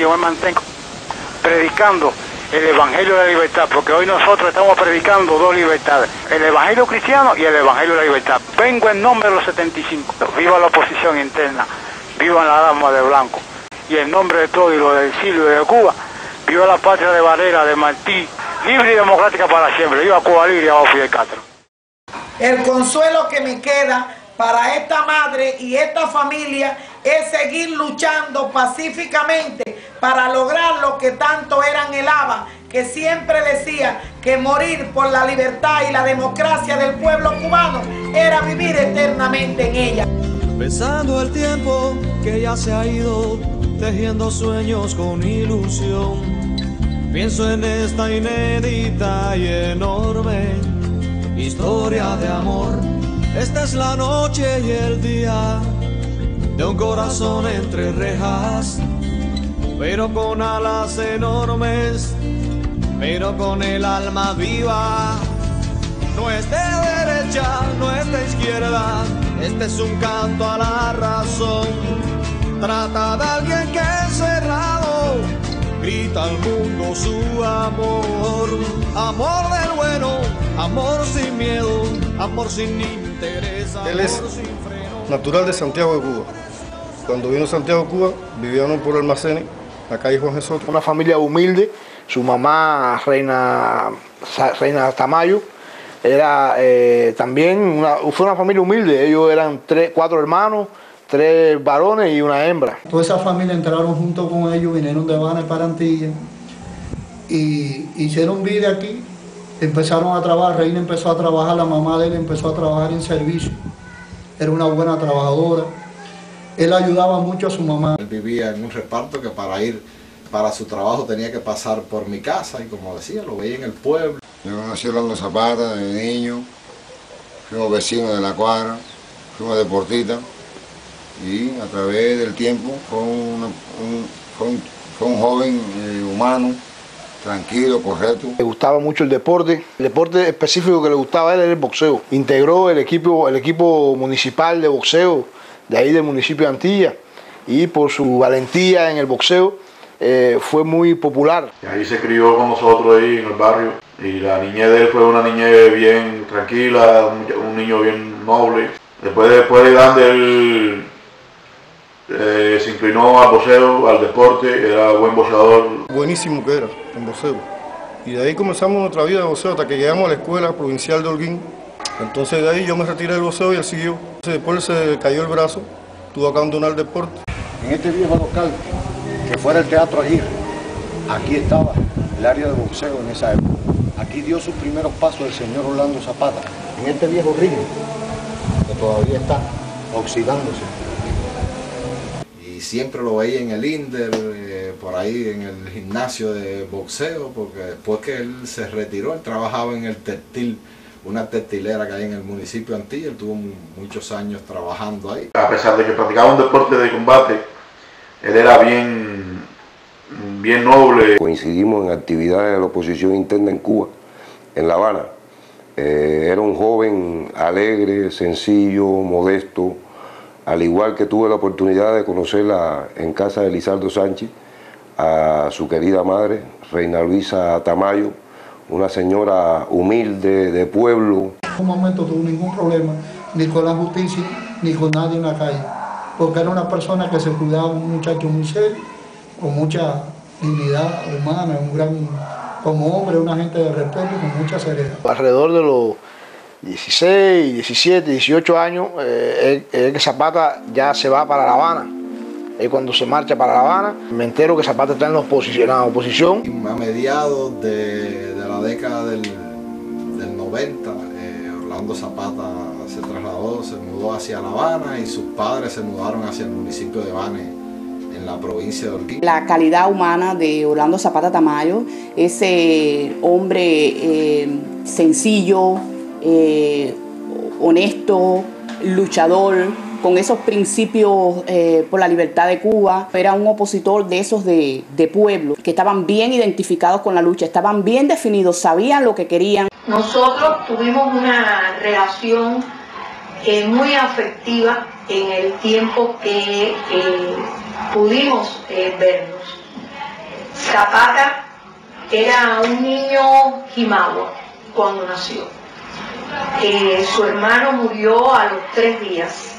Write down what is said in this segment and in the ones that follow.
yo me mantengo predicando el Evangelio de la libertad, porque hoy nosotros estamos predicando dos libertades, el Evangelio cristiano y el Evangelio de la libertad. Vengo en nombre de los 75. Viva la oposición interna, viva la dama de blanco, y en nombre de todo y lo del exilio de Cuba, viva la patria de Varela, de Martí, libre y democrática para siempre. Viva Cuba libre y abajo Fidel Castro. El consuelo que me queda para esta madre y esta familia es seguir luchando pacíficamente para lograr lo que tanto ella anhelaba, que siempre decía que morir por la libertad y la democracia del pueblo cubano era vivir eternamente en ella. Pensando el tiempo que ya se ha ido, tejiendo sueños con ilusión, pienso en esta inédita y enorme historia de amor. Esta es la noche y el día de un corazón entre rejas, pero con alas enormes, pero con el alma viva. No es de derecha, no es de izquierda, este es un canto a la razón. Trata de alguien que encerrado grita al mundo su amor. Amor del bueno, amor sin miedo, amor sin interés, amor. Él es natural de Santiago de Cuba. Cuando vino a Santiago de Cuba, vivían por almacenes, la calle Juan Jesús. Una familia humilde, su mamá, Reina Tamayo, era también fue una familia humilde. Ellos eran 4 hermanos, 3 varones y una hembra. Toda esa familia entraron junto con ellos, vinieron de Habana y Parantilla y hicieron vida aquí. Empezaron a trabajar, Reina empezó a trabajar, la mamá de él empezó a trabajar en servicio. Era una buena trabajadora. Él ayudaba mucho a su mamá. Él vivía en un reparto que para ir para su trabajo tenía que pasar por mi casa y como decía, lo veía en el pueblo. Yo conocí a Orlando Zapata de niño, fuimos vecinos de la cuadra, fuimos deportistas y a través del tiempo fue un joven humano, tranquilo, correcto. Le gustaba mucho el deporte específico que le gustaba a él era el boxeo. Integró el equipo municipal de boxeo de ahí del municipio de Antilla y por su valentía en el boxeo fue muy popular. Y ahí se crió con nosotros ahí en el barrio y la niñez de él fue una niñez bien tranquila, un niño bien noble. Después de grande él se inclinó al boxeo, al deporte, era buen boxeador. Buenísimo que era en boxeo. Y de ahí comenzamos nuestra vida de boxeo hasta que llegamos a la escuela provincial de Holguín. Entonces de ahí yo me retiré del boxeo y él siguió. Después se cayó el brazo, tuvo que abandonar el deporte. En este viejo local, que fuera el Teatro Aguirre, aquí estaba el área de boxeo en esa época. Aquí dio sus primeros pasos el señor Orlando Zapata, en este viejo ring, que todavía está oxidándose. Y siempre lo veía en el Inder, por ahí en el gimnasio de boxeo, porque después que él se retiró, él trabajaba en el textil, una textilera que hay en el municipio de Antilla. Él tuvo muchos años trabajando ahí. A pesar de que practicaba un deporte de combate, él era bien noble. Coincidimos en actividades de la oposición interna en Cuba, en La Habana. Era un joven alegre, sencillo, modesto, al igual que tuve la oportunidad de conocerla en casa de Lizardo Sánchez, a su querida madre, Reina Luisa Tamayo, una señora humilde, de pueblo. En un momento tuvo ningún problema, ni con la justicia, ni con nadie en la calle, porque era una persona que se cuidaba, un muchacho muy serio, con mucha dignidad humana, como hombre, una gente de respeto y con mucha seriedad. Alrededor de los 16, 17, 18 años, es que Zapata ya se va para La Habana. Es cuando se marcha para La Habana, me entero que Zapata está en la oposición. A mediados de la década del 90, Orlando Zapata se trasladó, se mudó hacia La Habana y sus padres se mudaron hacia el municipio de Bane, en la provincia de Holguín. La calidad humana de Orlando Zapata Tamayo, ese hombre sencillo, honesto, luchador, con esos principios por la libertad de Cuba. Era un opositor de esos de pueblo, que estaban bien identificados con la lucha, estaban bien definidos, sabían lo que querían. Nosotros tuvimos una relación muy afectiva en el tiempo que pudimos vernos. Zapata era un niño jimagua cuando nació. Su hermano murió a los 3 días.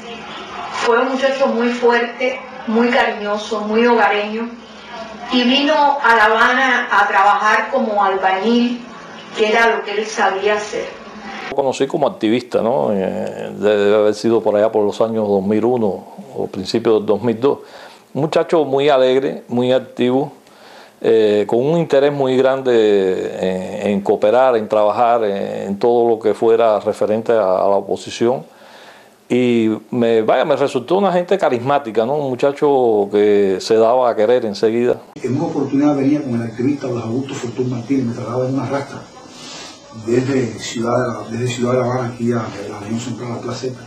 Fue un muchacho muy fuerte, muy cariñoso, muy hogareño, y vino a La Habana a trabajar como albañil, que era lo que él sabía hacer. Lo conocí como activista, ¿no? Debe haber sido por allá por los años 2001 o principios del 2002. Un muchacho muy alegre, muy activo, con un interés muy grande en cooperar, en trabajar, en todo lo que fuera referente a la oposición. Y me resultó una gente carismática, ¿no? Un muchacho que se daba a querer enseguida. En una oportunidad venía con el activista Blas Augusto Fortún Martínez, me trasladaba en una rastra desde Ciudad de La Habana aquí a la región central, a la Placeta.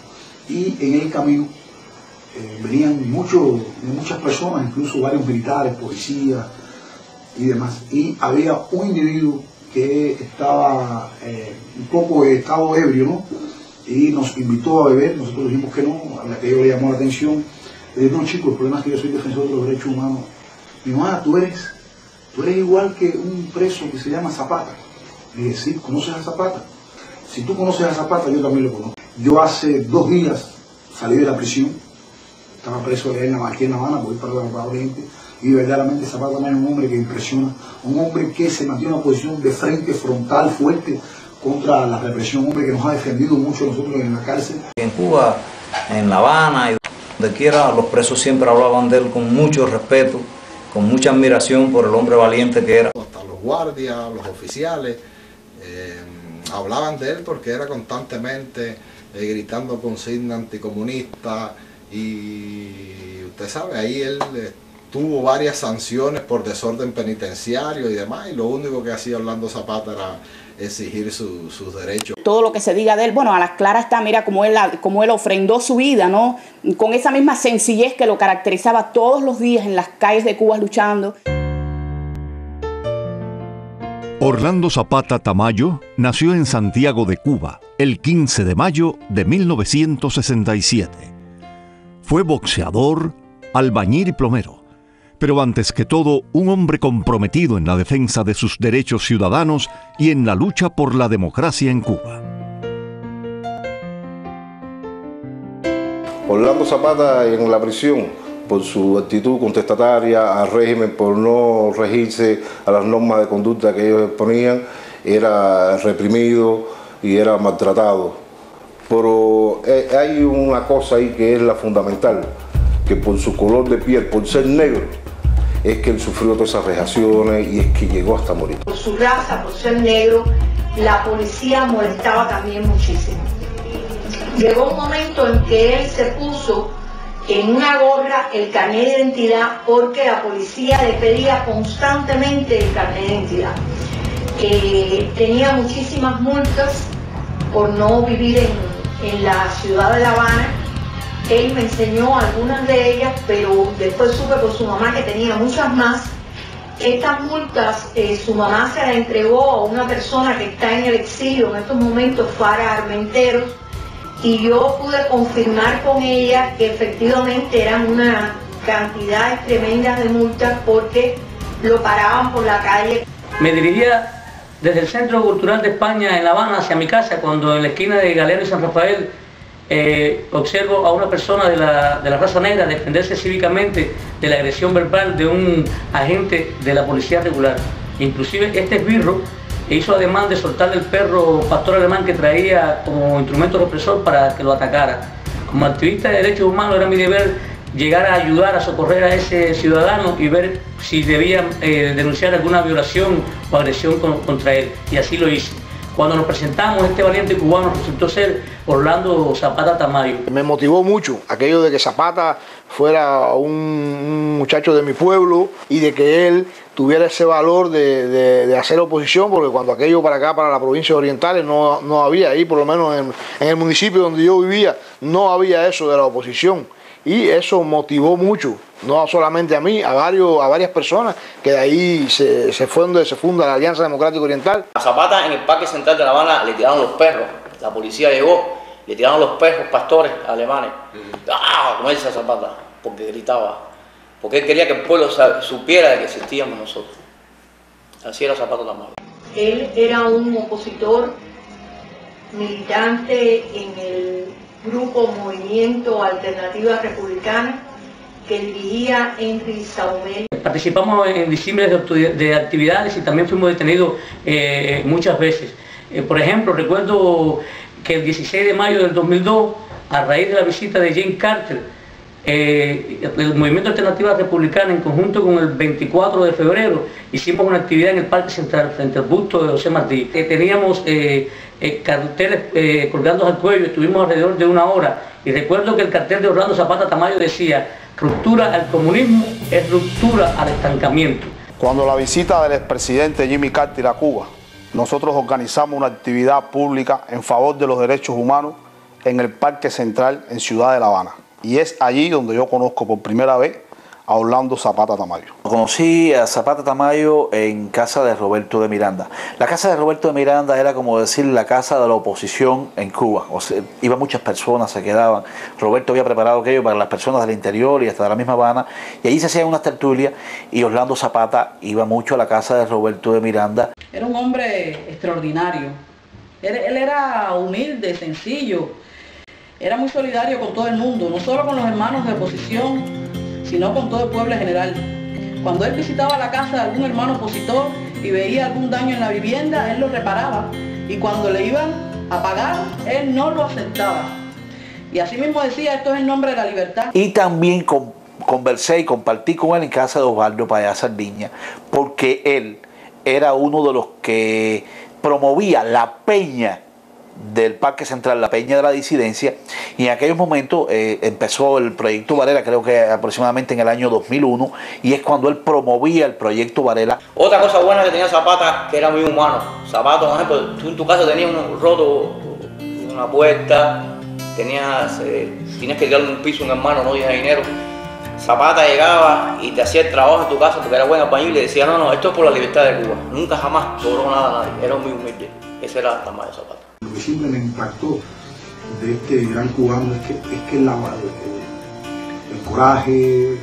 Y en el camino venían muchas personas, incluso varios militares, policías y demás. Y había un individuo que estaba un poco en estado ebrio, ¿no? Y nos invitó a beber. Nosotros dijimos que no, a la que yo le llamó la atención. Le dije, no chico, el problema es que yo soy defensor de los derechos humanos. Mi mamá, tú eres igual que un preso que se llama Zapata. Le dije, sí, ¿conoces a Zapata? Si tú conoces a Zapata, yo también lo conozco. Yo hace 2 días salí de la prisión, estaba preso aquí en La Habana, voy para Oriente, y verdaderamente Zapata es un hombre que impresiona, un hombre que se mantiene en una posición de frente, frontal, fuerte, contra la represión, un hombre que nos ha defendido mucho a nosotros en la cárcel. En Cuba, en La Habana y donde quiera, los presos siempre hablaban de él con mucho respeto, con mucha admiración por el hombre valiente que era. Hasta los guardias, los oficiales, hablaban de él porque era constantemente gritando consignas anticomunistas, y usted sabe, ahí él tuvo varias sanciones por desorden penitenciario y demás, y lo único que hacía Orlando Zapata era exigir sus derechos. Todo lo que se diga de él, bueno, a las claras está, mira cómo él ofrendó su vida, ¿no? Con esa misma sencillez que lo caracterizaba todos los días en las calles de Cuba luchando. Orlando Zapata Tamayo nació en Santiago de Cuba el 15 de mayo de 1967. Fue boxeador, albañil y plomero, pero antes que todo un hombre comprometido en la defensa de sus derechos ciudadanos y en la lucha por la democracia en Cuba. Orlando Zapata en la prisión, por su actitud contestataria al régimen, por no regirse a las normas de conducta que ellos ponían, era reprimido y era maltratado. Pero hay una cosa ahí que es la fundamental, que por su color de piel, por ser negro, es que él sufrió todas esas vejaciones y es que llegó hasta morir. Por su raza, por ser negro, la policía molestaba también muchísimo. Llegó un momento en que él se puso en una gorra el carnet de identidad porque la policía le pedía constantemente el carnet de identidad. Tenía muchísimas multas por no vivir en la ciudad de La Habana. Él me enseñó algunas de ellas, pero después supe por su mamá que tenía muchas más. Estas multas, su mamá se las entregó a una persona que está en el exilio en estos momentos, Fara Armenteros, y yo pude confirmar con ella que efectivamente eran una cantidad tremenda de multas porque lo paraban por la calle. Me dirigía desde el Centro Cultural de España en La Habana hacia mi casa, cuando en la esquina de Galeno y San Rafael observo a una persona de la raza negra defenderse cívicamente de la agresión verbal de un agente de la policía regular. Inclusive este esbirro hizo ademán de soltarle el perro pastor alemán que traía como instrumento represor para que lo atacara. Como activista de derechos humanos era mi deber llegar a ayudar a socorrer a ese ciudadano y ver si debía denunciar alguna violación o agresión contra él, y así lo hice. Cuando nos presentamos, este valiente cubano resultó ser Orlando Zapata Tamayo. Me motivó mucho aquello de que Zapata fuera un muchacho de mi pueblo y de que él tuviera ese valor de hacer oposición, porque cuando aquello para acá, para las provincias orientales, no había, ahí por lo menos en el municipio donde yo vivía, no había eso de la oposición. Y eso motivó mucho, no solamente a mí, a varias personas, que de ahí se funda la Alianza Democrática Oriental. A Zapata en el Parque Central de La Habana le tiraron los perros, la policía llegó, le tiraron los perros pastores alemanes. ¡Ah! Como dice Zapata, porque gritaba, porque él quería que el pueblo supiera de que existíamos nosotros. Así era Zapata Tamayo. Él era un opositor militante en el grupo Movimiento Alternativa Republicana que dirigía Henry Saumel. Participamos en diciembre de actividades y también fuimos detenidos muchas veces. Por ejemplo, recuerdo que el 16 de mayo del 2002, a raíz de la visita de Jimmy Carter, el Movimiento Alternativa Republicana, en conjunto con el 24 de febrero, hicimos una actividad en el Parque Central, frente al busto de José Martí. Teníamos carteles colgando al cuello, estuvimos alrededor de 1 hora, y recuerdo que el cartel de Orlando Zapata Tamayo decía: ruptura al comunismo es ruptura al estancamiento. Cuando la visita del expresidente Jimmy Carter a Cuba, nosotros organizamos una actividad pública en favor de los derechos humanos en el Parque Central en Ciudad de La Habana. Y es allí donde yo conozco por primera vez a Orlando Zapata Tamayo. Conocí a Zapata Tamayo en casa de Roberto de Miranda. La casa de Roberto de Miranda era como decir la casa de la oposición en Cuba. O sea, iban muchas personas, se quedaban. Roberto había preparado aquello para las personas del interior y hasta de la misma Habana. Y allí se hacían unas tertulias y Orlando Zapata iba mucho a la casa de Roberto de Miranda. Era un hombre extraordinario. Él era humilde, sencillo. Era muy solidario con todo el mundo, no solo con los hermanos de oposición, sino con todo el pueblo en general. Cuando él visitaba la casa de algún hermano opositor y veía algún daño en la vivienda, él lo reparaba. Y cuando le iban a pagar, él no lo aceptaba. Y así mismo decía: esto es en nombre de la libertad. Y también conversé y compartí con él en casa de Osvaldo Payá Sardiña, porque él era uno de los que promovía la peña del Parque Central, la Peña de la Disidencia, y en aquellos momentos empezó el proyecto Varela, creo que aproximadamente en el año 2001, y es cuando él promovía el proyecto Varela. Otra cosa buena que tenía Zapata, que era muy humano. Zapata, por ejemplo, tú en tu casa tenías un roto, una puerta, tienes que tirarle un piso a un hermano, no tienes dinero. Zapata llegaba y te hacía el trabajo en tu casa porque era buen albañil y le decía: no, esto es por la libertad de Cuba. Nunca jamás cobró nada a nadie, era muy humilde. Ese era Tamayo Zapata. Lo que siempre me impactó de este gran cubano es que el coraje,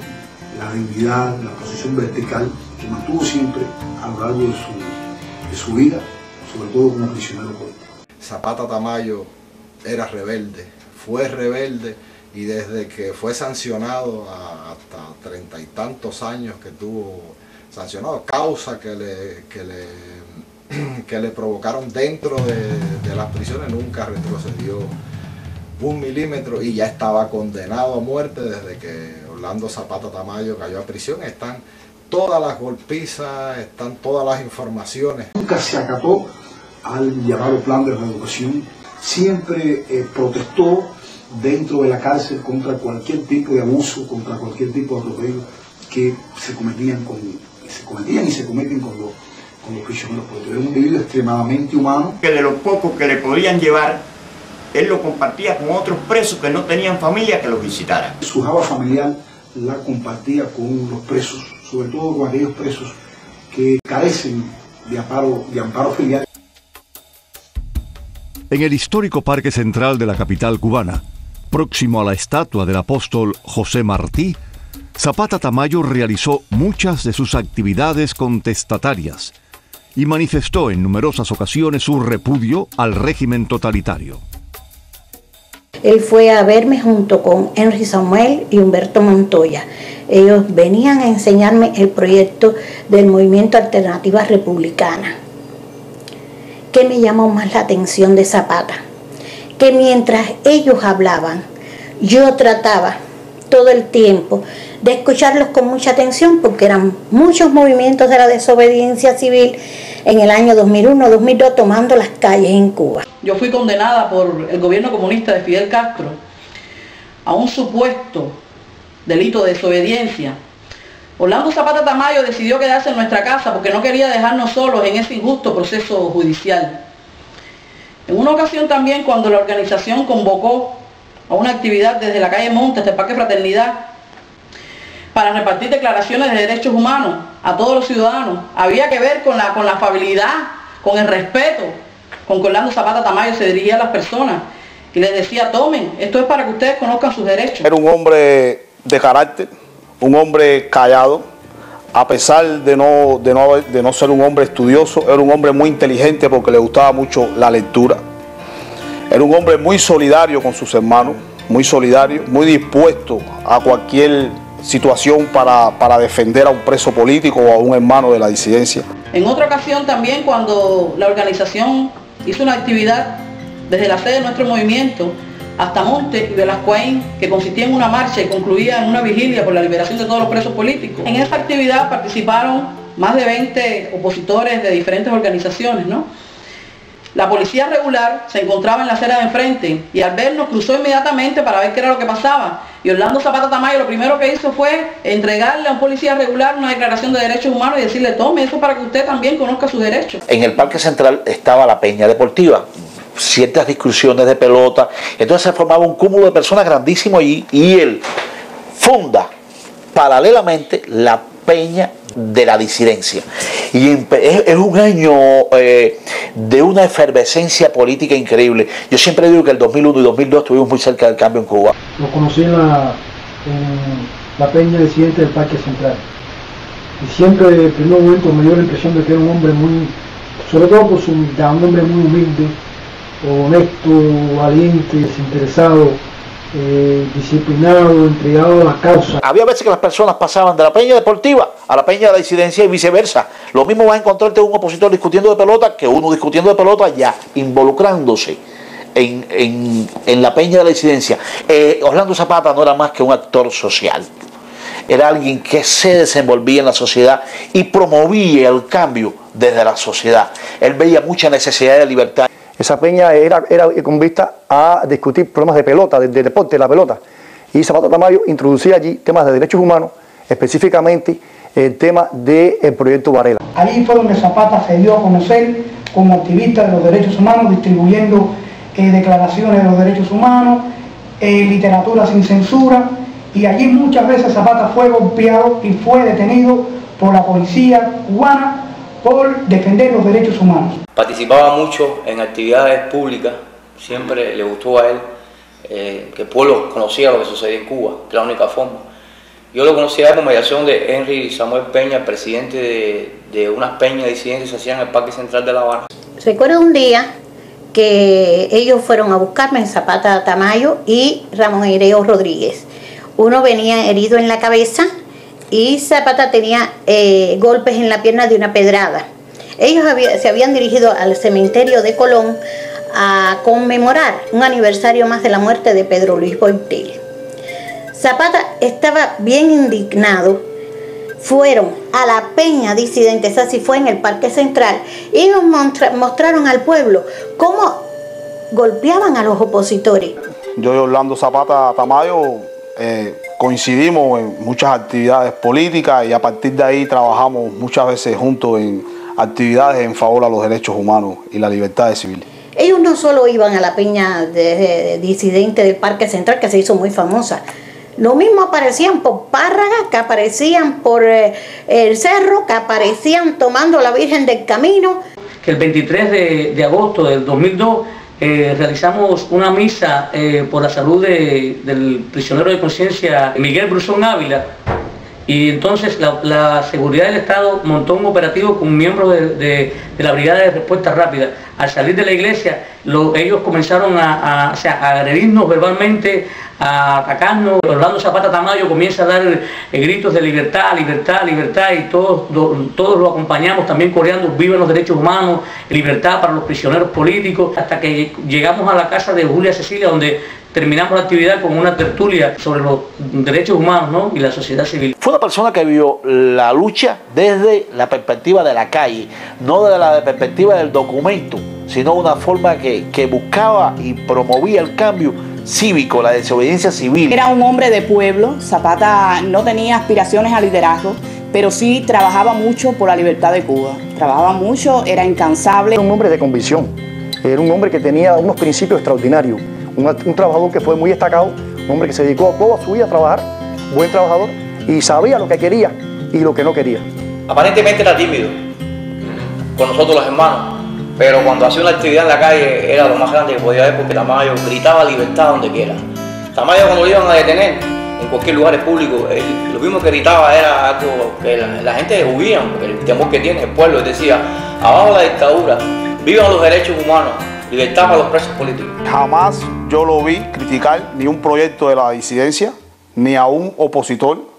la dignidad, la posición vertical que mantuvo siempre a lo largo de su vida, sobre todo como prisionero político. Zapata Tamayo era rebelde, fue rebelde, y desde que fue sancionado hasta 30 y tantos años que tuvo sancionado, causa que le provocaron dentro de las prisiones, nunca retrocedió 1 milímetro y ya estaba condenado a muerte desde que Orlando Zapata Tamayo cayó a prisión. Están todas las golpizas, están todas las informaciones. Nunca se acató al llamado plan de reeducación, siempre protestó dentro de la cárcel contra cualquier tipo de abuso, contra cualquier tipo de atropello que se cometían y se cometen con los prisioneros políticos. Era un individuo extremadamente humano. Que de lo poco que le podían llevar, él lo compartía con otros presos que no tenían familia que los visitaran. Su java familiar la compartía con los presos, sobre todo con aquellos presos que carecen de amparo filial. En el histórico Parque Central de la capital cubana, próximo a la estatua del apóstol José Martí, Zapata Tamayo realizó muchas de sus actividades contestatarias y manifestó en numerosas ocasiones su repudio al régimen totalitario. Él fue a verme junto con Henry Saumel y Humberto Montoya. Ellos venían a enseñarme el proyecto del Movimiento Alternativa Republicana. ¿Qué me llamó más la atención de Zapata? Que mientras ellos hablaban, yo trataba todo el tiempo de escucharlos con mucha atención, porque eran muchos movimientos de la desobediencia civil en el año 2001-2002 tomando las calles en Cuba. Yo fui condenada por el gobierno comunista de Fidel Castro a un supuesto delito de desobediencia. Orlando Zapata Tamayo decidió quedarse en nuestra casa porque no quería dejarnos solos en ese injusto proceso judicial. En una ocasión también, cuando la organización convocó a una actividad desde la calle Montes del Parque Fraternidad para repartir declaraciones de derechos humanos a todos los ciudadanos, había que ver con la afabilidad, con el respeto con que Orlando Zapata Tamayo se dirigía a las personas y les decía: tomen, esto es para que ustedes conozcan sus derechos. Era un hombre de carácter, un hombre callado, A pesar de no ser un hombre estudioso, era un hombre muy inteligente porque le gustaba mucho la lectura. Era un hombre muy solidario con sus hermanos, muy solidario, muy dispuesto a cualquier situación para defender a un preso político o a un hermano de la disidencia. En otra ocasión también, cuando la organización hizo una actividad desde la sede de nuestro movimiento hasta Monte y Velascoaín, que consistía en una marcha y concluía en una vigilia por la liberación de todos los presos políticos. En esa actividad participaron más de 20 opositores de diferentes organizaciones, ¿no? La policía regular se encontraba en la acera de enfrente y al vernos cruzó inmediatamente para ver qué era lo que pasaba. Y Orlando Zapata Tamayo lo primero que hizo fue entregarle a un policía regular una declaración de derechos humanos y decirle: tome eso para que usted también conozca sus derechos. En el Parque Central estaba la peña deportiva, ciertas discusiones de pelota, entonces se formaba un cúmulo de personas grandísimo allí y él funda paralelamente la peña de la disidencia. Y es un año de una efervescencia política increíble. Yo siempre digo que el 2001 y 2002 estuvimos muy cerca del cambio en Cuba. Lo conocí en la peña disidente del Parque Central. Y siempre desde el primer momento me dio la impresión de que era un hombre muy, sobre todo por su humildad, un hombre muy humilde, honesto, valiente, desinteresado, disciplinado, entregado a la causa. Había veces que las personas pasaban de la peña deportiva a la peña de la disidencia y viceversa. Lo mismo vas a encontrarte un opositor discutiendo de pelota que uno discutiendo de pelota ya involucrándose en la peña de la disidencia. Orlando Zapata no era más que un actor social. Era alguien que se desenvolvía en la sociedad y promovía el cambio desde la sociedad. Él veía mucha necesidad de libertad. Esa peña era con vista a discutir problemas de pelota, de deporte, de la pelota. Y Zapata Tamayo introducía allí temas de derechos humanos, específicamente el tema del proyecto Varela. Allí fue donde Zapata se dio a conocer como activista de los derechos humanos, distribuyendo declaraciones de los derechos humanos, literatura sin censura, y allí muchas veces Zapata fue golpeado y fue detenido por la policía cubana por defender los derechos humanos. Participaba mucho en actividades públicas, siempre le gustó a él que el pueblo conociera lo que sucedía en Cuba, que era la única forma. Yo lo conocía por mediación de Henry Samuel Peña, presidente de unas peñas disidentes que se hacían en el Parque Central de La Habana. Recuerdo un día que ellos fueron a buscarme en Zapata Tamayo y Ramón Ireo Rodríguez. Uno venía herido en la cabeza y Zapata tenía golpes en la pierna de una pedrada. Ellos se habían dirigido al cementerio de Colón a conmemorar un aniversario más de la muerte de Pedro Luis Boitel. Zapata estaba bien indignado. Fueron a la peña disidente, esa sí fue en el Parque Central, y nos mostraron al pueblo cómo golpeaban a los opositores. Yo y Orlando Zapata Tamayo coincidimos en muchas actividades políticas y a partir de ahí trabajamos muchas veces juntos en actividades en favor a los derechos humanos y las libertades civiles. Ellos no solo iban a la peña disidente del Parque Central, que se hizo muy famosa, lo mismo aparecían por Párraga, que aparecían por el cerro, que aparecían tomando la Virgen del Camino. Que el 23 de agosto del 2002 realizamos una misa por la salud del prisionero de conciencia Miguel Brusón Ávila, y entonces la seguridad del Estado montó un operativo con miembros de la Brigada de Respuesta Rápida. Al salir de la iglesia, ellos comenzaron a agredirnos verbalmente, a atacarnos. Orlando Zapata Tamayo comienza a dar gritos de libertad, libertad, libertad, y todos lo acompañamos también coreando: vivan los derechos humanos, libertad para los prisioneros políticos, hasta que llegamos a la casa de Julia Cecilia, donde terminamos la actividad con una tertulia sobre los derechos humanos, ¿no?, y la sociedad civil. Fue una persona que vio la lucha desde la perspectiva de la calle, no desde la perspectiva del documento, sino una forma que buscaba y promovía el cambio cívico, la desobediencia civil. Era un hombre de pueblo. Zapata no tenía aspiraciones a liderazgo, pero sí trabajaba mucho por la libertad de Cuba. Trabajaba mucho, era incansable. Era un hombre de convicción, era un hombre que tenía unos principios extraordinarios, un trabajador que fue muy destacado, un hombre que se dedicó toda su vida a trabajar, buen trabajador, y sabía lo que quería y lo que no quería. Aparentemente era tímido con nosotros los hermanos, pero cuando hacía una actividad en la calle era lo más grande que podía haber, porque Tamayo gritaba libertad donde quiera. Tamayo, cuando lo iban a detener, en cualquier lugar público, lo mismo que gritaba era algo que la gente huía, porque el temor que tiene el pueblo, decía, abajo la dictadura, vivan los derechos humanos, libertad para los presos políticos. Jamás yo lo vi criticar ni un proyecto de la disidencia, ni a un opositor.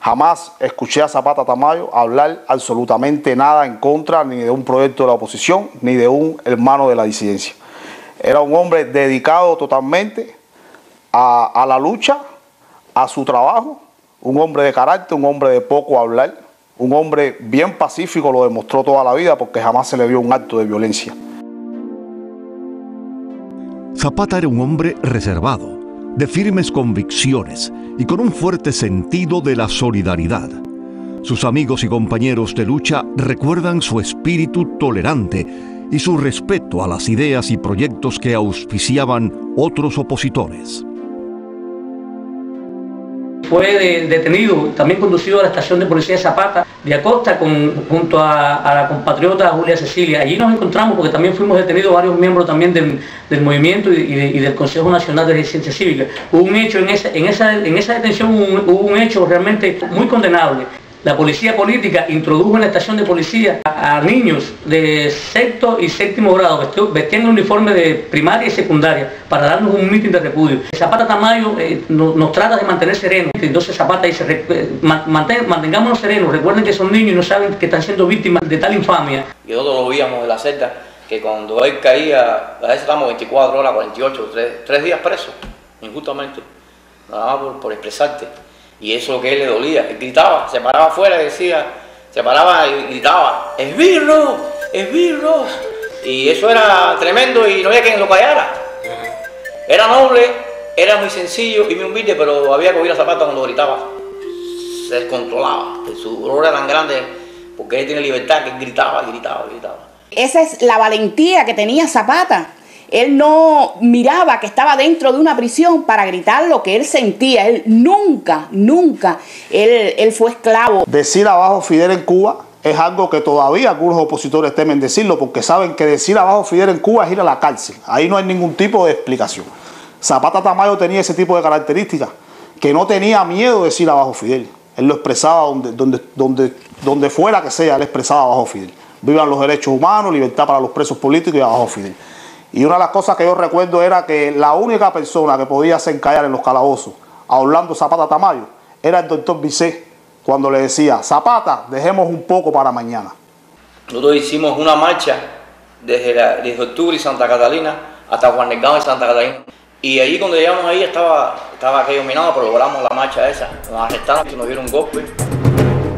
Jamás escuché a Zapata Tamayo hablar absolutamente nada en contra ni de un proyecto de la oposición, ni de un hermano de la disidencia. Era un hombre dedicado totalmente a la lucha, a su trabajo, un hombre de carácter, un hombre de poco hablar, un hombre bien pacífico, lo demostró toda la vida porque jamás se le vio un acto de violencia. Zapata era un hombre reservado, de firmes convicciones y con un fuerte sentido de la solidaridad. Sus amigos y compañeros de lucha recuerdan su espíritu tolerante y su respeto a las ideas y proyectos que auspiciaban otros opositores. Fue detenido, también conducido a la estación de policía de Zapata de Acosta junto a la compatriota Julia Cecilia. Allí nos encontramos porque también fuimos detenidos varios miembros también del movimiento y del Consejo Nacional de Resistencia Cívica. Hubo un hecho, en esa detención hubo un hecho realmente muy condenable. La policía política introdujo en la estación de policía a niños de sexto y séptimo grado, vestían el uniforme de primaria y secundaria, para darnos un mitin de repudio. Zapata Tamayo nos trata de mantener serenos, entonces Zapata dice, mantengámonos serenos, recuerden que son niños y no saben que están siendo víctimas de tal infamia. Y nosotros lo veíamos en la celda, que cuando él caía, a veces estábamos 24 horas, 48, 3 días presos, injustamente, nada más por expresarte. Y eso es lo que a él le dolía, él gritaba, se paraba afuera y decía, se paraba y gritaba, ¡esbirros! ¡esbirros! Y eso era tremendo y no había quien lo callara. Era noble, era muy sencillo y muy humilde, pero había que oír a Zapata cuando gritaba. Se descontrolaba, su dolor era tan grande porque él tiene libertad que él gritaba, gritaba, gritaba. Esa es la valentía que tenía Zapata. Él no miraba que estaba dentro de una prisión para gritar lo que él sentía. Él nunca, él fue esclavo. Decir abajo Fidel en Cuba es algo que todavía algunos opositores temen decirlo porque saben que decir abajo Fidel en Cuba es ir a la cárcel. Ahí no hay ningún tipo de explicación. Zapata Tamayo tenía ese tipo de características, que no tenía miedo de decir abajo Fidel. Él lo expresaba donde fuera que sea, él expresaba abajo Fidel. Vivan los derechos humanos, libertad para los presos políticos y abajo Fidel. Y una de las cosas que yo recuerdo era que la única persona que podía hacer callar en los calabozos a Orlando Zapata Tamayo era el doctor Vicé, cuando le decía, Zapata, dejemos un poco para mañana. Nosotros hicimos una marcha desde Octubre y Santa Catalina hasta Juan Delgado y Santa Catalina. Y ahí cuando llegamos ahí estaba aquello minado, pero logramos la marcha esa. Nos arrestaron, nos dieron un golpe.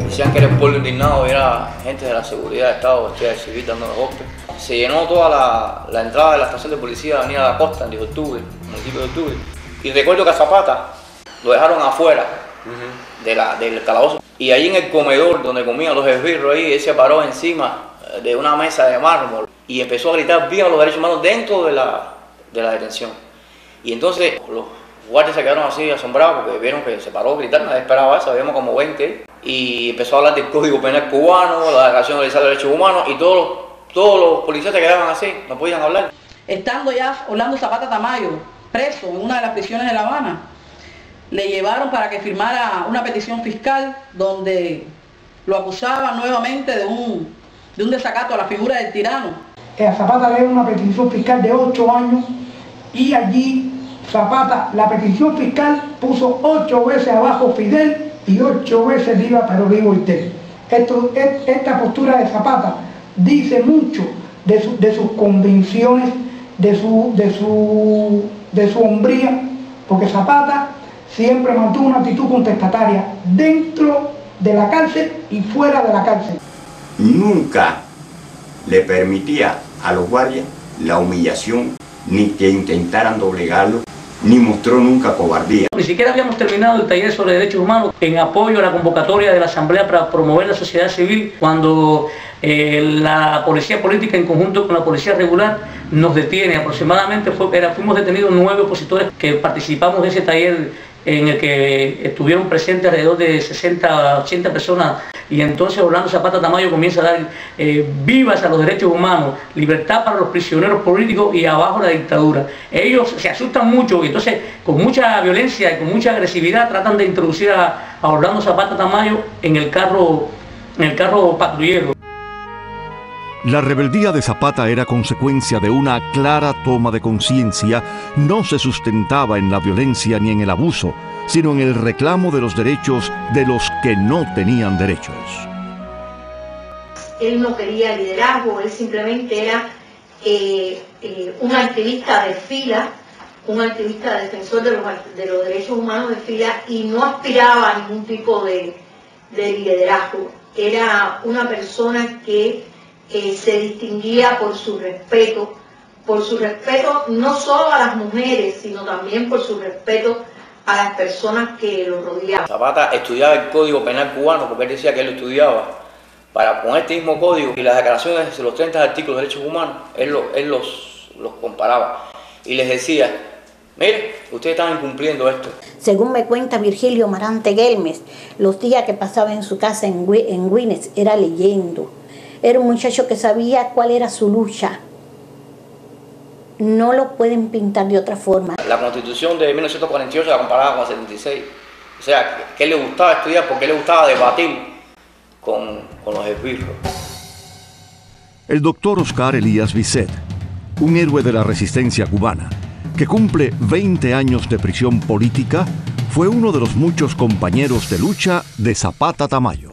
Decían que era el pueblo indignado, era gente de la seguridad del Estado, vestida de civil dando los golpes. Se llenó toda la entrada de la estación de policía de Avenida de la Costa, en 10 de octubre, municipio de Octubre. Y recuerdo que a Zapata lo dejaron afuera del calabozo. Y ahí en el comedor donde comían los esbirros, ahí, él se paró encima de una mesa de mármol y empezó a gritar viva los derechos humanos dentro de la detención. Y entonces los guardias se quedaron así asombrados porque vieron que se paró a gritar, nadie esperaba eso, habíamos como 20. Y empezó a hablar del Código Penal cubano, la Declaración Universal de Derechos Humanos y todos los policías se quedaban así, no podían hablar. Estando ya Orlando Zapata Tamayo preso en una de las prisiones de La Habana, le llevaron para que firmara una petición fiscal donde lo acusaban nuevamente de un desacato a la figura del tirano. A Zapata le dieron una petición fiscal de 8 años y allí Zapata, la petición fiscal puso 8 veces abajo Fidel y 8 veces viva Pedro Luis Boitell. Esta postura de Zapata dice mucho de sus convicciones, de su hombría, porque Zapata siempre mantuvo una actitud contestataria dentro de la cárcel y fuera de la cárcel. Nunca le permitía a los guardias la humillación, ni que intentaran doblegarlo, ni mostró nunca cobardía. Ni siquiera habíamos terminado el taller sobre derechos humanos en apoyo a la convocatoria de la Asamblea para promover la sociedad civil cuando la policía política en conjunto con la policía regular nos detiene. Aproximadamente fuimos detenidos 9 opositores que participamos de ese taller en el que estuvieron presentes alrededor de 60 a 80 personas, y entonces Orlando Zapata Tamayo comienza a dar vivas a los derechos humanos, libertad para los prisioneros políticos y abajo la dictadura. Ellos se asustan mucho y entonces con mucha violencia y con mucha agresividad tratan de introducir a Orlando Zapata Tamayo en el carro patrullero. La rebeldía de Zapata era consecuencia de una clara toma de conciencia. No se sustentaba en la violencia ni en el abuso, sino en el reclamo de los derechos de los que no tenían derechos. Él no quería liderazgo, él simplemente era un activista de fila, un activista defensor de los derechos humanos de fila, y no aspiraba a ningún tipo de liderazgo. Era una persona que se distinguía por su respeto no solo a las mujeres, sino también por su respeto a las personas que lo rodeaban. Zapata estudiaba el Código Penal cubano, porque él decía que él lo estudiaba con este mismo código, y las declaraciones de los 30 artículos de derechos humanos, él los comparaba y les decía: mire, ustedes están incumpliendo esto. Según me cuenta Virgilio Marante Gelmes, los días que pasaba en su casa en Güines era leyendo. Era un muchacho que sabía cuál era su lucha. No lo pueden pintar de otra forma. La Constitución de 1948 la comparaba con la 76. O sea, que le gustaba estudiar porque le gustaba debatir con los esbirros. El doctor Oscar Elías Bisset, un héroe de la resistencia cubana, que cumple 20 años de prisión política, fue uno de los muchos compañeros de lucha de Zapata Tamayo.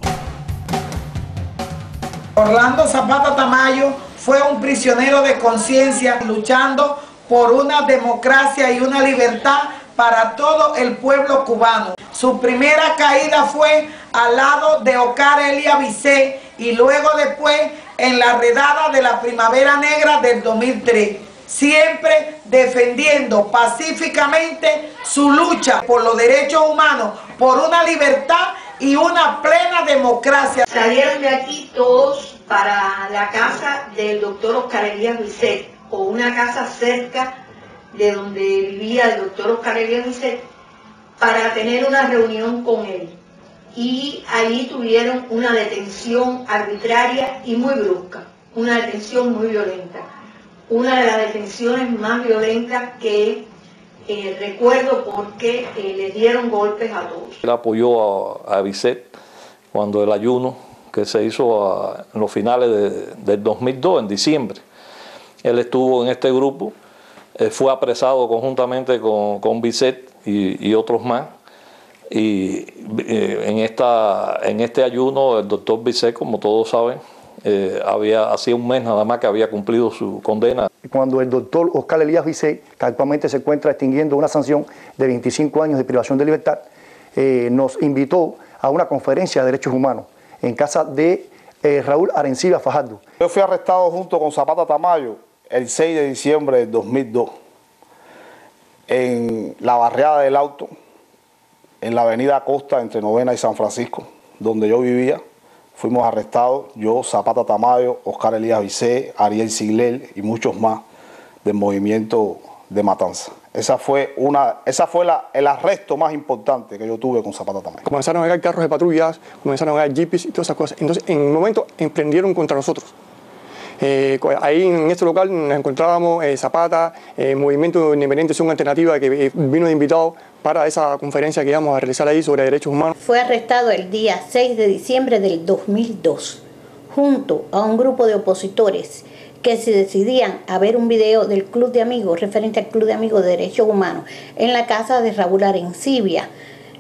Orlando Zapata Tamayo fue un prisionero de conciencia luchando por una democracia y una libertad para todo el pueblo cubano. Su primera caída fue al lado de Oscar Elías Bisset y luego después en la redada de la Primavera Negra del 2003, siempre defendiendo pacíficamente su lucha por los derechos humanos, por una libertad y una plena democracia. Salieron de aquí todos para la casa del doctor Oscar Elías Bisset, o una casa cerca de donde vivía el doctor Oscar Elías Bisset, para tener una reunión con él. Y allí tuvieron una detención arbitraria y muy brusca, una detención muy violenta. Una de las detenciones más violentas que recuerdo, porque le dieron golpes a todos. Él apoyó a Bisset cuando el ayuno que se hizo en los finales del 2002, en diciembre. Él estuvo en este grupo, fue apresado conjuntamente con Bisset y otros más. Y en este ayuno el doctor Bisset, como todos saben, hacía un mes nada más que había cumplido su condena. Cuando el doctor Oscar Elías Bisset, que actualmente se encuentra extinguiendo una sanción de 25 años de privación de libertad, nos invitó a una conferencia de derechos humanos en casa de Raúl Arencibia Fajardo. Yo fui arrestado junto con Zapata Tamayo el 6 de diciembre del 2002 en la barriada del Auto, en la avenida Costa entre Novena y San Francisco, donde yo vivía. Fuimos arrestados, yo, Zapata Tamayo, Oscar Elías Bisset, Ariel Sigler y muchos más del movimiento de Matanza. Esa fue el arresto más importante que yo tuve con Zapata Tamayo. Comenzaron a llegar carros de patrullas, comenzaron a llegar jeeps y todas esas cosas. Entonces, en un momento, emprendieron contra nosotros. Ahí en este local nos encontrábamos Zapata, Movimiento Independiente Acción Alternativa, que vino de invitado para esa conferencia que íbamos a realizar ahí sobre derechos humanos. Fue arrestado el día 6 de diciembre del 2002, junto a un grupo de opositores que se decidían a ver un video del Club de Amigos, referente al Club de Amigos de Derechos Humanos, en la casa de Raúl Arencibia.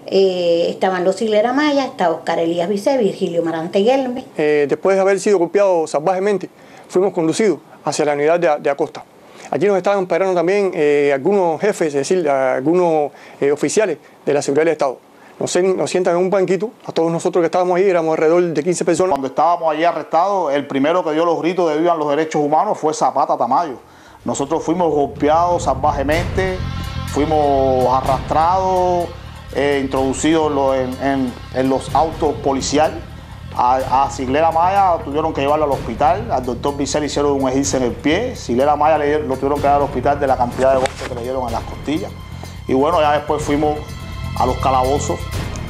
Estaban los Sigler Amaya, estaba Oscar Elías Bisset, Virgilio Marante Gelmes. Después de haber sido golpeados salvajemente, fuimos conducidos hacia la unidad de Acosta. Allí nos estaban esperando también algunos jefes, es decir, algunos oficiales de la Seguridad del Estado. Nos sientan en un banquito, a todos nosotros que estábamos ahí, éramos alrededor de 15 personas. Cuando estábamos allí arrestados, el primero que dio los gritos de vivan los derechos humanos fue Zapata Tamayo. Nosotros fuimos golpeados salvajemente, fuimos arrastrados, introducidos en los autos policiales. A Sigler Amaya tuvieron que llevarlo al hospital, al doctor Bisset le hicieron un esguince en el pie, Sigler Amaya lo tuvieron que llevar al hospital de la cantidad de golpes que le dieron a las costillas. Y bueno, ya después fuimos a los calabozos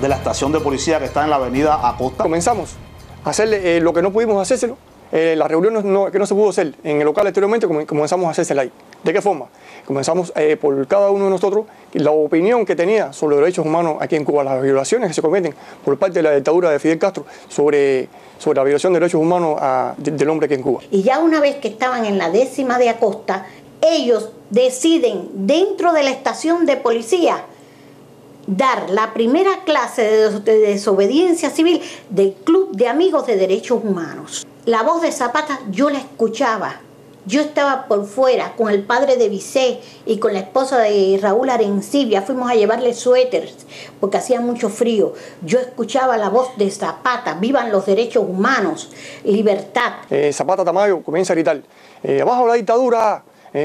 de la estación de policía que está en la avenida Acosta. Comenzamos a hacerle lo que no pudimos hacérselo, las reuniones que no se pudo hacer en el local anteriormente, comenzamos a hacérsela ahí. ¿De qué forma? Comenzamos por cada uno de nosotros la opinión que tenía sobre los derechos humanos aquí en Cuba, las violaciones que se cometen por parte de la dictadura de Fidel Castro sobre la violación de derechos humanos del hombre aquí en Cuba. Y ya una vez que estaban en la 10ª de Acosta, ellos deciden dentro de la estación de policía dar la primera clase de desobediencia civil del Club de Amigos de Derechos Humanos. La voz de Zapata yo la escuchaba. Yo estaba por fuera con el padre de Vicé y con la esposa de Raúl Arencibia. Fuimos a llevarle suéteres porque hacía mucho frío. Yo escuchaba la voz de Zapata: vivan los derechos humanos, libertad. Zapata Tamayo comienza a gritar: abajo la dictadura,